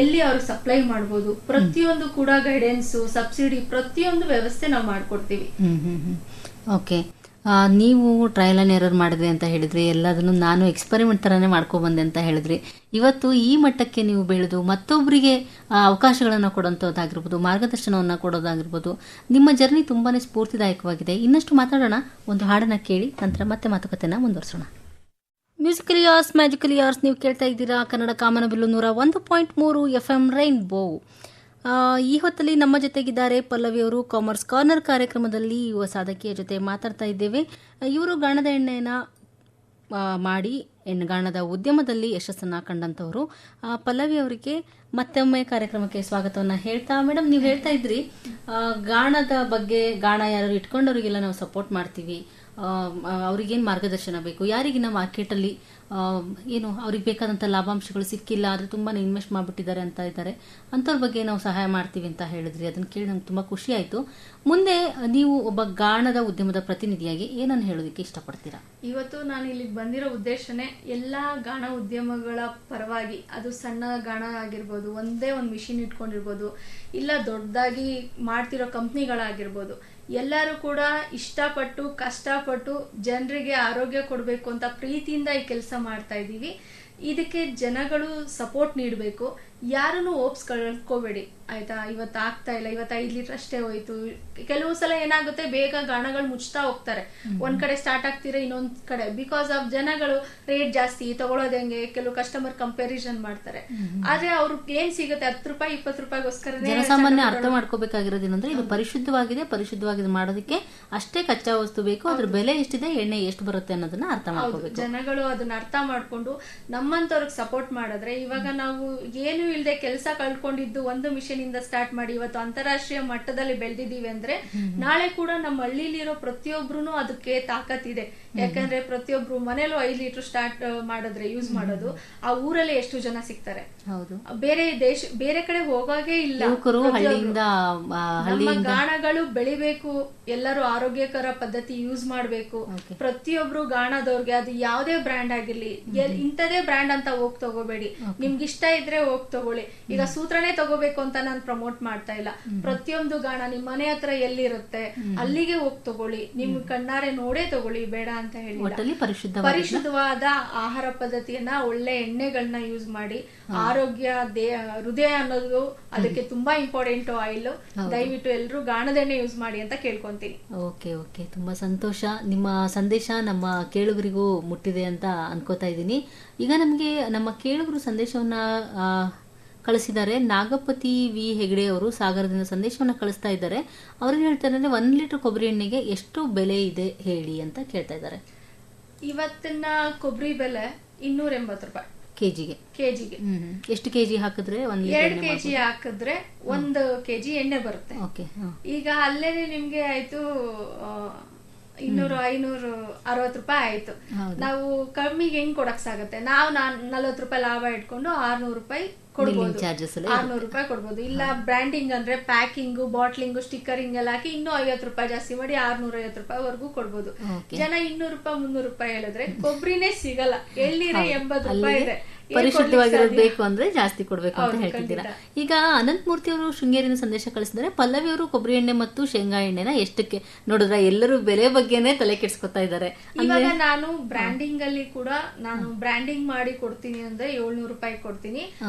ಎಲ್ಲಿ ಅವ್ರಿಗೆ ಸಪ್ಲೈ ಮಾಡಬಹುದು, ಪ್ರತಿಯೊಂದು ಕೂಡ ಗೈಡೆನ್ಸ್, ಸಬ್ಸಿಡಿ, ಪ್ರತಿಯೊಂದು ವ್ಯವಸ್ಥೆ ನಾವು ಮಾಡ್ಕೊಡ್ತೀವಿ. ಓಕೆ, ನೀವು ಟ್ರಯಲ್ ಅಂಡ್ ಎರರ್ ಮಾಡಿದ್ರಿ ಅಂತ ಹೇಳಿದ್ರಿ, ಎಲ್ಲದನ್ನು ನಾನು ಎಕ್ಸ್ಪೆರಿಮೆಂಟ್ ತರಾನೇ ಮಾಡ್ಕೊಬಂದೆ ಅಂತ ಹೇಳಿದ್ರಿ. ಇವತ್ತು ಈ ಮಟ್ಟಕ್ಕೆ ನೀವು ಬೆಳೆದು ಮತ್ತೊಬ್ಬರಿಗೆ ಅವಕಾಶಗಳನ್ನು ಕೊಡುವಂಥದ್ದಾಗಿರ್ಬೋದು, ಮಾರ್ಗದರ್ಶನವನ್ನು ಕೊಡೋದಾಗಿರ್ಬೋದು, ನಿಮ್ಮ ಜರ್ನಿ ತುಂಬಾನೇ ಸ್ಫೂರ್ತಿದಾಯಕವಾಗಿದೆ. ಇನ್ನಷ್ಟು ಮಾತಾಡೋಣ, ಒಂದು ಹಾಡನ್ನ ಕೇಳಿ ನಂತರ ಮತ್ತೆ ಮಾತುಕತೆನ ಮುಂದುವರಿಸೋಣ. ಮ್ಯೂಸಿಕಲ್ ಇಯರ್ಸ್, ಮ್ಯಾಜಿಕಲ್ ಇಯರ್ಸ್ ನೀವು ಕೇಳ್ತಾ ಇದ್ದೀರಾ ಕನ್ನಡ ಕಾಮನಬಿಲ್ಲು 101.3 FM ರೈನ್ಬೋ. ಈ ಹೊತ್ತಲ್ಲಿ ನಮ್ಮ ಜೊತೆಗಿದ್ದಾರೆ ಪಲ್ಲವಿಯವರು. ಕಾಮರ್ಸ್ ಕಾರ್ನರ್ ಕಾರ್ಯಕ್ರಮದಲ್ಲಿ ಯುವ ಸಾಧಕಿಯ ಜೊತೆ ಮಾತಾಡ್ತಾ ಇದ್ದೇವೆ. ಇವರು ಗಾಣದ ಎಣ್ಣೆಯನ್ನು ಮಾಡಿ ಗಾಣದ ಉದ್ಯಮದಲ್ಲಿ ಯಶಸ್ಸನ್ನು ಕಂಡಂಥವರು. ಪಲ್ಲವಿ ಅವರಿಗೆ ಮತ್ತೊಮ್ಮೆ ಕಾರ್ಯಕ್ರಮಕ್ಕೆ ಸ್ವಾಗತವನ್ನು ಹೇಳ್ತಾ, ಮೇಡಮ್ ನೀವು ಹೇಳ್ತಾ ಇದ್ರಿ ಗಾಣದ ಬಗ್ಗೆ, ಗಾಣ ಯಾರು ಇಟ್ಕೊಂಡವರಿಗೆಲ್ಲ ನಾವು ಸಪೋರ್ಟ್ ಮಾಡ್ತೀವಿ, ಅವ್ರಿಗೇನು ಮಾರ್ಗದರ್ಶನ ಬೇಕು, ಯಾರಿಗಿನ್ನ ಮಾರ್ಕೆಟಲ್ಲಿ ಏನು ಅವ್ರಿಗೆ ಬೇಕಾದಂಥ ಲಾಭಾಂಶಗಳು ಸಿಕ್ಕಿಲ್ಲ, ಆದರೆ ತುಂಬಾ ಇನ್ವೆಸ್ಟ್ ಮಾಡಿಬಿಟ್ಟಿದ್ದಾರೆ ಅಂತ ಇದ್ದಾರೆ, ಅಂಥವ್ರ ಬಗ್ಗೆ ನಾವು ಸಹಾಯ ಮಾಡ್ತೀವಿ ಅಂತ ಹೇಳಿದ್ರಿ. ಅದನ್ನು ಕೇಳಿ ನಂಗೆ ತುಂಬ ಖುಷಿ ಆಯಿತು. ಮುಂದೆ ನೀವು ಒಬ್ಬ ಗಾಣದ ಉದ್ಯಮದ ಪ್ರತಿನಿಧಿಯಾಗಿ ಏನನ್ನು ಹೇಳೋದಕ್ಕೆ ಇಷ್ಟಪಡ್ತೀರಾ? ಇವತ್ತು ನಾನು ಇಲ್ಲಿಗೆ ಬಂದಿರೋ ಉದ್ದೇಶನೇ ಎಲ್ಲ ಗಾಣ ಉದ್ಯಮಗಳ ಪರವಾಗಿ. ಅದು ಸಣ್ಣ ಗಾಣ ಆಗಿರ್ಬೋದು, ಒಂದೇ ಒಂದು ಮಿಷಿನ್ ಇಟ್ಕೊಂಡಿರ್ಬೋದು, ಇಲ್ಲ ದೊಡ್ಡದಾಗಿ ಮಾಡ್ತಿರೋ ಕಂಪ್ನಿಗಳಾಗಿರ್ಬೋದು, ಎಲ್ಲರೂ ಕೂಡ ಇಷ್ಟಪಟ್ಟು ಕಷ್ಟಪಟ್ಟು ಜನರಿಗೆ ಆರೋಗ್ಯ ಕೊಡಬೇಕು ಅಂತ ಪ್ರೀತಿಯಿಂದ ಈ ಕೆಲಸ ಮಾಡ್ತಾ ಇದ್ದೀವಿ. ಇದಕ್ಕೆ ಜನಗಳು ಸಪೋರ್ಟ್ ನೀಡಬೇಕು. ಯಾರನ್ನು ಓಪ್ಸ್ ಕಳ್ಕೋಬೇಡಿ ಆಯ್ತಾ. ಇವತ್ತು ಆಗ್ತಾ ಇಲ್ಲ, ಇವತ್ತು 5 ಲೀಟರ್ ಅಷ್ಟೇ ಹೋಯ್ತು. ಕೆಲವು ಸಲ ಏನಾಗುತ್ತೆ, ಬೇಗ ಗಾಣಗಳು ಮುಚ್ತಾ ಹೋಗ್ತಾರೆ. ಒಂದ್ ಕಡೆ ಸ್ಟಾರ್ಟ್ ಆಗ್ತೀರಾ, ಇನ್ನೊಂದ್ ಕಡೆ ಬಿಕಾಸ್ ಆಫ್ ಜನಗಳು ರೇಟ್ ಜಾಸ್ತಿ ತಗೊಳ್ಳೋದು ಹೆಂಗೆ, ಕೆಲವು ಕಸ್ಟಮರ್ ಕಂಪ್ಯಾರಿಸನ್ ಮಾಡ್ತಾರೆ. ಆದ್ರೆ ಅವ್ರಿಗೆ ಏನ್ ಸಿಗುತ್ತೆ, 10 ರೂಪಾಯಿ 20 ರೂಪಾಯಿಗೋಸ್ಕರ. ಜನಸಾಮಾನ್ಯ ಅರ್ಥ ಮಾಡ್ಕೋಬೇಕಾಗಿರೋದೇನಂದ್ರೆ ಇದು ಪರಿಶುದ್ಧವಾಗಿದೆ ಮಾಡೋದಕ್ಕೆ ಅಷ್ಟೇ ಕಚ್ಚಾ ವಸ್ತು ಬೇಕು, ಅದ್ರ ಬೆಲೆ ಎಷ್ಟಿದೆ, ಎಣ್ಣೆ ಎಷ್ಟು ಬರುತ್ತೆ ಅನ್ನೋದನ್ನ ಅರ್ಥ ಮಾಡ್ಕೋಬೇಕು. ಜನಗಳು ಅದನ್ನ ಅರ್ಥ ಮಾಡ್ಕೊಂಡು ನಮ್ಮಂತವ್ರಿಗೆ ಸಪೋರ್ಟ್ ಮಾಡಿದ್ರೆ, ಇವಾಗ ನಾವು ಏನು ಇಲ್ಲದೆ ಕೆಲಸ ಕಳ್ಕೊಂಡಿದ್ದು ಒಂದು ಮಿಷನ್ ಇಂದ ಸ್ಟಾರ್ಟ್ ಮಾಡಿ ಇವತ್ತು ಅಂತಾರಾಷ್ಟ್ರೀಯ ಮಟ್ಟದಲ್ಲಿ ಬೆಳೆದಿದ್ದೀವಿ ಅಂದ್ರೆ, ನಾಳೆ ಕೂಡ ನಮ್ಮ ಹಳ್ಳಿಲಿರೋ ಪ್ರತಿಯೊಬ್ರು ಅದಕ್ಕೆ ತಾಕತ್ತಿದೆ. ಯಾಕಂದ್ರೆ ಪ್ರತಿಯೊಬ್ರು ಮನೇಲೂ 5 ಲೀಟರ್ ಸ್ಟಾರ್ಟ್ ಮಾಡಿದ್ರೆ ಯೂಸ್ ಮಾಡೋದು, ಆ ಊರಲ್ಲಿ ಎಷ್ಟು ಜನ ಸಿಗ್ತಾರೆ. ಬೇರೆ ಕಡೆ ಹೋಗಾಗೆ ಇಲ್ಲ. ನಮ್ಮ ಗಾಣಗಳು ಬೆಳಿಬೇಕು, ಎಲ್ಲರೂ ಆರೋಗ್ಯಕರ ಪದ್ಧತಿ ಯೂಸ್ ಮಾಡ್ಬೇಕು. ಪ್ರತಿಯೊಬ್ರು ಗಾಣದವ್ರಿಗೆ ಅದು ಯಾವುದೇ ಬ್ರ್ಯಾಂಡ್ ಆಗಿರ್ಲಿ, ಇಂಥದೇ ಬ್ರ್ಯಾಂಡ್ ಅಂತ ಹೋಗ್ ತಗೋಬೇಡಿ. ನಿಮ್ಗೆ ಇಷ್ಟ ಇದ್ರೆ ಹೋಗ್ ತಗೊಳ್ಳಿ. ಈಗ ಸೂತ್ರನೇ ತಗೋಬೇಕು ಅಂತ ನಾನು ಪ್ರಮೋಟ್ ಮಾಡ್ತಾ ಇಲ್ಲ. ಪ್ರತಿಯೊಂದು ಗಾಣ ನಿಮ್ ಮನೆ ಹತ್ರ ಎಲ್ಲಿರುತ್ತೆ ಅಲ್ಲಿಗೆ ಹೋಗಿ ತಗೊಳ್ಳಿ, ನಿಮ್ ಕಣ್ಣಾರೆ ನೋಡೇ ತಗೊಳ್ಳಿ, ಬೇಡ ಅಂತ ಹೇಳಿ. ಪರಿಶುದ್ಧವಾದ ಆಹಾರ ಪದ್ಧತಿಯನ್ನ, ಒಳ್ಳೆ ಎಣ್ಣೆಗಳನ್ನ ಯೂಸ್ ಮಾಡಿ, ಆರೋಗ್ಯ ಹೃದಯ ಅನ್ನೋದು ಅದಕ್ಕೆ ತುಂಬಾ ಇಂಪಾರ್ಟೆಂಟ್ ಆಯಿಲ್. ದಯವಿಟ್ಟು ಎಲ್ಲರೂ ಗಾಣದ ಎಣ್ಣೆ ಯೂಸ್ ಮಾಡಿ ಅಂತ ಕೇಳ್ಕೊಂತೀನಿ. ಓಕೆ ಓಕೆ, ತುಂಬಾ ಸಂತೋಷ. ನಿಮ್ಮ ಸಂದೇಶ ನಮ್ಮ ಕೇಳುಗರಿಗೂ ಮುಟ್ಟಿದೆ ಅಂತ ಅನ್ಕೋತಾ ಇದ್ದೀನಿ. ಈಗ ನಮಗೆ ನಮ್ಮ ಕೇಳುಗರು ಸಂದೇಶವನ್ನ ಕಳಿಸಿದ್ದಾರೆ. ನಾಗಪತಿ ವಿ ಹೆಗಡೆ ಅವರು ಸಾಗರದಿಂದ ಸಂದೇಶವನ್ನ ಕಳಿಸ್ತಾ ಇದ್ದಾರೆ. ಅವ್ರು ಹೇಳ್ತಾರೆ, 1 ಲೀಟರ್ ಕೊಬ್ಬರಿ ಎಣ್ಣೆಗೆ ಎಷ್ಟು ಬೆಲೆ ಇದೆ ಹೇಳಿ ಅಂತ ಕೇಳ್ತಾ ಇದ್ದಾರೆ. ಇವತ್ತಿನ ಕೊಬ್ಬರಿ ಬೆಲೆ 280 ರೂಪಾಯಿ ಕೆಜಿಗೆ. ಎಷ್ಟು ಕೆಜಿ ಹಾಕಿದ್ರೆ 2 ಕೆಜಿ ಹಾಕಿದ್ರೆ 1 ಕೆಜಿ ಎಣ್ಣೆ ಬರುತ್ತೆ. ಈಗ ಅಲ್ಲೇನೆ ನಿಮ್ಗೆ ಆಯ್ತು 200-560 ರೂಪಾಯಿ ಆಯ್ತು. ನಾವು ಕಮ್ಮಿಗೆ ಹೆಂಗ್ ಕೊಡಕ್ಸಾಗತ್ತೆ? ನಾವು 40 ರೂಪಾಯಿ ಲಾಭ ಇಟ್ಕೊಂಡು 600 ರೂಪಾಯಿ ಕೊಡ್ಬೋದು, 600 ರೂಪಾಯಿ ಕೊಡ್ಬೋದು. ಇಲ್ಲ ಬ್ರ್ಯಾಂಡಿಂಗ್ ಅಂದ್ರೆ ಪ್ಯಾಕಿಂಗ್, ಬಾಟ್ಲಿಂಗ್, ಸ್ಟಿಕ್ಕರಿಂಗ್ ಎಲ್ಲ ಹಾಕಿ ಇನ್ನೂ 50 ರೂಪಾಯಿ ಜಾಸ್ತಿ ಮಾಡಿ 650 ರೂಪಾಯಿವರೆಗೂ ಕೊಡ್ಬೋದು. ಜನ 200 ರೂಪಾಯಿ 300 ರೂಪಾಯಿ ಹೇಳಿದ್ರೆ ಕೊಬ್ಬರಿನೇ ಸಿಗಲ್ಲ. ಎಳ್ನೀರೇ 80 ರೂಪಾಯಿ ಇದೆ. ಪರಿಶುದ್ಧವಾಗಿರೋದು ಬೇಕು ಅಂದ್ರೆ ಜಾಸ್ತಿ ಕೊಡ್ಬೇಕು ಅಂತ ಹೇಳ್ತಿದ್ದೀರಾ. ಈಗ ಅನಂತಮೂರ್ತಿ ಅವರು ಶೃಂಗೇರಿನ ಸಂದೇಶ ಕಳಿಸಿದರೆ, ಪಲ್ಲವಿ ಅವರು ಕೊಬ್ಬರಿ ಎಣ್ಣೆ ಮತ್ತು ಶೇಂಗಾ ಎಣ್ಣೆನ ಎಷ್ಟಕ್ಕೆ ನೋಡಿದ್ರೆ ಎಲ್ಲರೂ ಬೆಲೆ ಬಗ್ಗೆನೆ ತಲೆ ಕೆಡ್ಸ್ಕೊತಾ ಇದ್ದಾರೆ. ಇವಾಗ ನಾನು ಬ್ರ್ಯಾಂಡಿಂಗ್ ಅಲ್ಲಿ ಕೂಡ ನಾನು ಬ್ರ್ಯಾಂಡಿಂಗ್ ಮಾಡಿ ಕೊಡ್ತೀನಿ ಅಂದ್ರೆ 700 ರೂಪಾಯಿ ಕೊಡ್ತೀನಿ.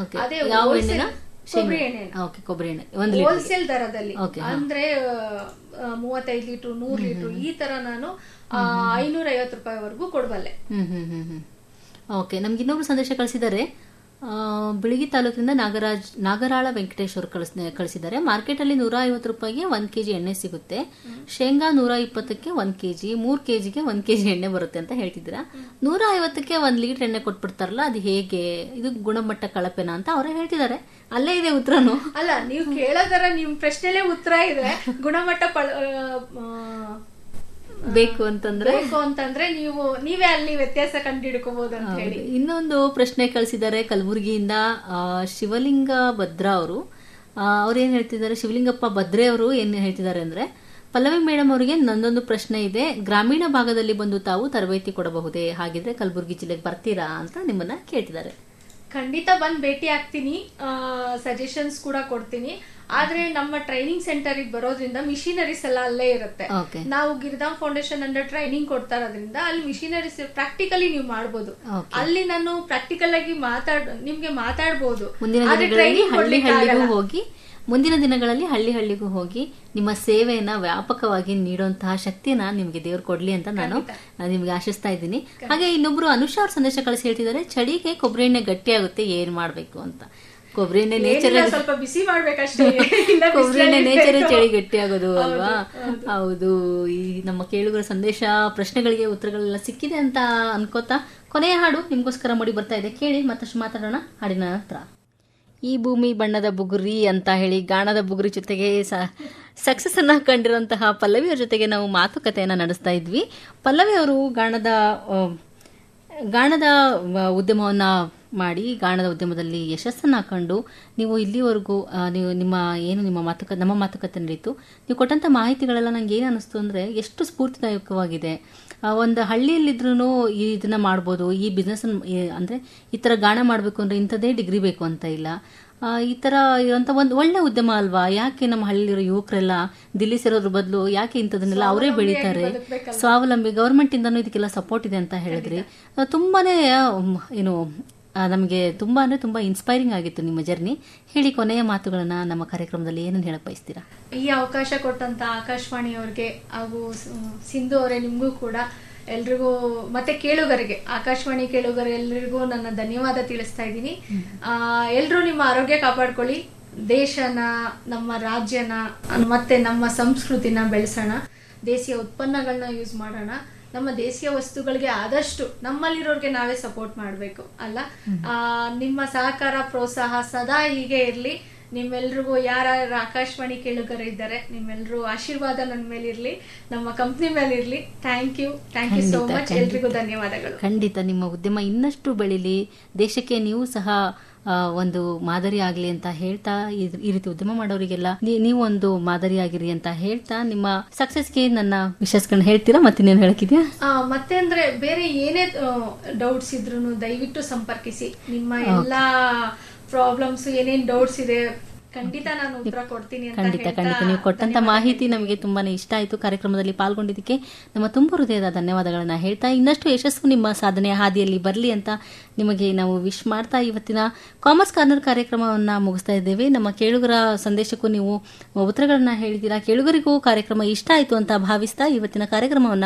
ಅದೇ ಕೊಬ್ಬರಿ ಎಣ್ಣೆ ಹೋಲ್ಸೇಲ್ ದರದಲ್ಲಿ ಅಂದ್ರೆ 35 ಲೀಟರ್ 100 ಲೀಟರ್ ಈ ತರ ನಾನು 550 ರೂಪಾಯಿವರೆಗೂ ಕೊಡಬಲ್ಲೆ. ಓಕೆ, ನಮ್ಗೆ ಇನ್ನೊಬ್ರು ಸಂದೇಶ ಕಳಿಸಿದ್ದಾರೆ. ಬಿಳಿಗಿ ತಾಲೂಕಿನಿಂದ ನಾಗರಾಳ ವೆಂಕಟೇಶ್ ಅವರು ಕಳಿಸಿದ್ದಾರೆ. ಮಾರ್ಕೆಟ್ ಅಲ್ಲಿ 150 ರೂಪಾಯಿಗೆ 1 ಕೆಜಿ ಎಣ್ಣೆ ಸಿಗುತ್ತೆ. ಶೇಂಗಾ 120ಕ್ಕೆ 1 ಕೆಜಿ, 3 ಕೆಜಿಗೆ 1 ಕೆಜಿ ಎಣ್ಣೆ ಬರುತ್ತೆ ಅಂತ ಹೇಳ್ತಿದ್ದೀರಾ. 150ಕ್ಕೆ 1 ಲೀಟರ್ ಎಣ್ಣೆ ಕೊಟ್ಬಿಡ್ತಾರಲ್ಲ, ಅದು ಹೇಗೆ? ಇದು ಗುಣಮಟ್ಟ ಕಳಪೆನಾ ಅಂತ ಅವರೇ ಹೇಳ್ತಿದ್ದಾರೆ. ಅಲ್ಲೇ ಇದೆ ಉತ್ತರನು. ಅಲ್ಲ, ನೀವು ಕೇಳೋದರ ನಿಮ್ ಪ್ರಶ್ನೆಲೇ ಉತ್ತರ ಇದೆ. ಗುಣಮಟ್ಟ ಬೇಕು ಅಂತಂದ್ರೆ ನೀವೇ ಅಲ್ಲಿ ವ್ಯತ್ಯಾಸ ಕಂಡುಹಿಡ್ಕೋಬಹುದು ಅಂತ ಹೇಳಿ. ಇನ್ನೊಂದು ಪ್ರಶ್ನೆ ಕಳಿಸಿದ್ದಾರೆ ಕಲಬುರಗಿಯಿಂದ ಶಿವಲಿಂಗ ಭದ್ರಾ ಅವರು. ಅವ್ರೇನ್ ಹೇಳ್ತಿದ್ದಾರೆ, ಶಿವಲಿಂಗಪ್ಪ ಭದ್ರೆ ಅವರು ಏನ್ ಹೇಳ್ತಿದ್ದಾರೆ ಅಂದ್ರೆ, ಪಲ್ಲವಿ ಮೇಡಮ್ ಅವರಿಗೆ ನನ್ನೊಂದು ಪ್ರಶ್ನೆ ಇದೆ. ಗ್ರಾಮೀಣ ಭಾಗದಲ್ಲಿ ಬಂದು ತಾವು ತರಬೇತಿ ಕೊಡಬಹುದೇ? ಹಾಗಿದ್ರೆ ಕಲಬುರಗಿ ಜಿಲ್ಲೆಗೆ ಬರ್ತೀರಾ ಅಂತ ನಿಮ್ಮನ್ನ ಕೇಳ್ತಿದ್ದಾರೆ. ಖಂಡಿತ ಬಂದ್ ಭೇಟಿ ಆಗ್ತೀನಿ, ಸಜೆಷನ್ಸ್ ಕೂಡ ಕೊಡ್ತೀನಿ. ಆದ್ರೆ ನಮ್ಮ ಟ್ರೈನಿಂಗ್ ಸೆಂಟರ್ ಬರೋದ್ರಿಂದ ಮಿಷಿನರೀಸ್ ಎಲ್ಲ ಅಲ್ಲೇ ಇರುತ್ತೆ. ನಾವು ಗಿರಿಧಾಮ್ ಫೌಂಡೇಶನ್ ಅಂಡರ್ ಟ್ರೈನಿಂಗ್ ಕೊಡ್ತಾ ಇರೋದ್ರಿಂದ ಅಲ್ಲಿ ಮಿಷಿನರೀಸ್ ಪ್ರಾಕ್ಟಿಕಲಿ ನೀವು ಮಾಡಬಹುದು. ಅಲ್ಲಿ ನಾನು ಪ್ರಾಕ್ಟಿಕಲ್ ಆಗಿ ನಿಮ್ಗೆ ಮಾತಾಡಬಹುದು. ಮುಂದಿನ ದಿನಗಳಲ್ಲಿ ಹಳ್ಳಿ ಹಳ್ಳಿಗೂ ಹೋಗಿ ನಿಮ್ಮ ಸೇವೆಯನ್ನ ವ್ಯಾಪಕವಾಗಿ ನೀಡುವಂತಹ ಶಕ್ತಿಯನ್ನ ನಿಮ್ಗೆ ದೇವ್ರು ಕೊಡ್ಲಿ ಅಂತ ನಾನು ನಿಮ್ಗೆ ಆಶಿಸ್ತಾ ಇದ್ದೀನಿ. ಹಾಗೆ ಇನ್ನೊಬ್ರು ಅನುಷಾ ಅವ್ರ ಸಂದೇಶ ಕಳಿಸಿ ಹೇಳ್ತಿದ್ದಾರೆ, ಚಳಿಗೆ ಕೊಬ್ಬರಿ ಎಣ್ಣೆ ಗಟ್ಟಿ ಆಗುತ್ತೆ, ಏನ್ ಮಾಡ್ಬೇಕು ಅಂತ. ಕೊಬ್ಬರಿ ಎಣ್ಣೆ ನೇಚರ್ ಸ್ವಲ್ಪ ಬಿಸಿ ಮಾಡ್ಬೇಕಷ್ಟೇ. ಕೊಬ್ಬರಿ ಎಣ್ಣೆ ನೇಚರ್ ಚಳಿ ಗಟ್ಟಿ ಆಗೋದು ಅಲ್ವಾ? ಹೌದು. ಈ ನಮ್ಮ ಕೇಳುಗರ ಸಂದೇಶ ಪ್ರಶ್ನೆಗಳಿಗೆ ಉತ್ತರಗಳೆಲ್ಲ ಸಿಕ್ಕಿದೆ ಅಂತ ಅನ್ಕೋತಾ ಕೊನೆಯ ಹಾಡು ನಿಮ್ಗೋಸ್ಕರ ಮೂಡಿ ಬರ್ತಾ ಇದೆ, ಕೇಳಿ ಮತ್ತಷ್ಟು ಮಾತಾಡೋಣ ಹಾಡಿನ ನಂತರ. ಈ ಭೂಮಿ ಬಣ್ಣದ ಬುಗುರಿ ಅಂತ ಹೇಳಿ ಗಾಣದ ಬುಗುರಿ ಜೊತೆಗೆ ಸಕ್ಸಸ್ ಅನ್ನ ಕಂಡಿರುವಂತಹ ಪಲ್ಲವಿಯವ್ರ ಜೊತೆಗೆ ನಾವು ಮಾತುಕತೆಯನ್ನ ನಡೆಸ್ತಾ ಇದ್ವಿ. ಪಲ್ಲವಿ ಅವರು ಗಾಣದ ಉದ್ಯಮವನ್ನ ಮಾಡಿ ಗಾಣದ ಉದ್ಯಮದಲ್ಲಿ ಯಶಸ್ಸನ್ನ ಕಂಡು ನೀವು ಇಲ್ಲಿವರೆಗೂ ನೀವು ನಮ್ಮ ಮಾತುಕತೆ ನಡೀತು. ನೀವು ಕೊಟ್ಟಂತ ಮಾಹಿತಿಗಳೆಲ್ಲ ನಂಗೆ ಏನು ಅನಿಸ್ತು ಅಂದ್ರೆ, ಎಷ್ಟು ಸ್ಫೂರ್ತಿದಾಯಕವಾಗಿದೆ. ಒಂದು ಹಳ್ಳಿಯಲ್ಲಿದ್ರೂ ಇದನ್ನ ಮಾಡ್ಬೋದು, ಈ ಬಿಸ್ನೆಸ್ ಅಂದ್ರೆ ಈ ತರ ಗಾಣ ಮಾಡ್ಬೇಕು ಅಂದ್ರೆ ಇಂಥದ್ದೇ ಡಿಗ್ರಿ ಬೇಕು ಅಂತ ಇಲ್ಲ. ಈ ತರ ಇರುವಂತ ಒಂದು ಒಳ್ಳೆ ಉದ್ಯಮ ಅಲ್ವಾ? ಯಾಕೆ ನಮ್ಮ ಹಳ್ಳಿರೋ ಯುವಕರೆಲ್ಲ ದಿಲ್ಲಿ ಸೇರೋದ್ರ ಬದಲು ಯಾಕೆ ಇಂಥದನ್ನೆಲ್ಲ ಅವರೇ ಬೆಳೀತಾರೆ, ಸ್ವಾವಲಂಬಿ. ಗವರ್ಮೆಂಟ್ ಇಂದನೂ ಇದಕ್ಕೆಲ್ಲ ಸಪೋರ್ಟ್ ಇದೆ ಅಂತ ಹೇಳಿದ್ರಿ. ತುಂಬಾನೇ ನಮಗೆ ತುಂಬಾ ಅಂದ್ರೆ ತುಂಬಾ ಇನ್ಸ್ಪೈರಿಂಗ್ ಆಗಿತ್ತು ನಿಮ್ಮ ಜರ್ನಿ. ಹೇಳಿ, ಕೊನೆಯ ಮಾತುಗಳನ್ನ ನಮ್ಮ ಕಾರ್ಯಕ್ರಮದಲ್ಲಿ ಏನನ್ನು ಹೇಳಕ್ ಬಯಸ್ತೀರಾ? ಈ ಅವಕಾಶ ಕೊಟ್ಟಂತ ಆಕಾಶವಾಣಿ ಅವ್ರಿಗೆ ಹಾಗೂ ಸಿಂಧು ಅವರೇ, ನಿಮ್ಗೂ ಕೂಡ ಎಲ್ರಿಗೂ ಮತ್ತೆ ಕೇಳುಗರಿಗೆ, ಆಕಾಶವಾಣಿ ಕೇಳುಗರ ಎಲ್ರಿಗೂ ನನ್ನ ಧನ್ಯವಾದ ತಿಳಿಸ್ತಾ ಇದ್ದೀನಿ. ಎಲ್ರೂ ನಿಮ್ಮ ಆರೋಗ್ಯ ಕಾಪಾಡ್ಕೊಳ್ಳಿ, ದೇಶನ, ನಮ್ಮ ರಾಜ್ಯನ ಮತ್ತೆ ನಮ್ಮ ಸಂಸ್ಕೃತಿನ ಬೆಳೆಸೋಣ, ದೇಶೀಯ ಉತ್ಪನ್ನಗಳನ್ನ ಯೂಸ್ ಮಾಡೋಣ. ನಮ್ಮ ದೇಶೀಯ ವಸ್ತುಗಳಿಗೆ ಆದಷ್ಟು ನಮ್ಮಲ್ಲಿರೋರ್ಗೆ ನಾವೇ ಸಪೋರ್ಟ್ ಮಾಡಬೇಕು ಅಲ್ಲ. ನಿಮ್ಮ ಸಹಕಾರ ಪ್ರೋತ್ಸಾಹ ಸದಾ ಹೀಗೆ ಇರ್ಲಿ. ನಿಮ್ಮೆಲ್ರಿಗೂ ಯಾರ್ಯಾರು ಆಕಾಶವಾಣಿ ಕೇಳುಗರಿದ್ದಾರೆ, ನಿಮ್ಮೆಲ್ಲರೂ ಆಶೀರ್ವಾದ ನನ್ನ ಮೇಲೆ ಇರ್ಲಿ, ನಮ್ಮ ಕಂಪ್ನಿ ಮೇಲೆ ಇರ್ಲಿ. Thank you so much. ಎಲ್ರಿಗೂ ಧನ್ಯವಾದಗಳು. ಖಂಡಿತ ನಿಮ್ಮ ಉದ್ಯಮ ಇನ್ನಷ್ಟು ಬೆಳೀಲಿ, ದೇಶಕ್ಕೆ ನೀವು ಸಹ ಒಂದು ಮಾದರಿ ಆಗ್ಲಿ ಅಂತ ಹೇಳ್ತಾ, ಈ ರೀತಿ ಉದ್ಯಮ ಮಾಡೋರಿಗೆಲ್ಲ ನೀವು ಒಂದು ಮಾದರಿ ಆಗಿರಿ ಅಂತ ಹೇಳ್ತಾ, ನಿಮ್ಮ ಸಕ್ಸಸ್ಗೆ ನನ್ನ ವಿಶ್ವಾಸಗಳನ್ನ ಹೇಳ್ತೀರಾ? ಮತ್ತಿನ್ನೇನು ಹೇಳಕ್ಕಿದ್ಯಾ? ಮತ್ತೆ ಅಂದ್ರೆ ಬೇರೆ ಏನೇ ಡೌಟ್ಸ್ ಇದ್ರು ದಯವಿಟ್ಟು ಸಂಪರ್ಕಿಸಿ. ನಿಮ್ಮ ಎಲ್ಲಾ ಪ್ರಾಬ್ಲಮ್ಸ್ ಏನೇನ್ ಡೌಟ್ಸ್ ಇದೆ ಖಂಡಿತ ನಾನು ಉತ್ತರ ಕೊಡ್ತೀನಿ ಅಂತ ಖಂಡಿತ ಹೇಳ್ತಾ ಖಂಡಿತ ನೀವು ಕೊಟ್ಟಂತ ಮಾಹಿತಿ ನಮಗೆ ತುಂಬಾನೇ ಇಷ್ಟ ಆಯಿತು. ಕಾರ್ಯಕ್ರಮದಲ್ಲಿ ಪಾಲ್ಗೊಂಡಿದ್ದಕ್ಕೆ ನಮ್ಮ ತುಂಬ ಹೃದಯದ ಧನ್ಯವಾದಗಳನ್ನ ಹೇಳ್ತಾ ಇನ್ನಷ್ಟು ಯಶಸ್ಸು ನಿಮ್ಮ ಸಾಧನೆಯ ಹಾದಿಯಲ್ಲಿ ಬರಲಿ ಅಂತ ನಿಮಗೆ ನಾವು ವಿಶ್ ಮಾಡ್ತಾ ಇವತ್ತಿನ ಕಾಮರ್ಸ್ ಕಾರ್ನರ್ ಕಾರ್ಯಕ್ರಮವನ್ನ ಮುಗಿಸ್ತಾ ಇದ್ದೇವೆ. ನಮ್ಮ ಕೇಳುಗರ ಸಂದೇಶಕ್ಕೂ ನೀವು ಉತ್ತರಗಳನ್ನ ಹೇಳಿದ್ದೀರಾ. ಕೇಳುಗರಿಗೂ ಕಾರ್ಯಕ್ರಮ ಇಷ್ಟ ಆಯಿತು ಅಂತ ಭಾವಿಸ್ತಾ ಇವತ್ತಿನ ಕಾರ್ಯಕ್ರಮವನ್ನ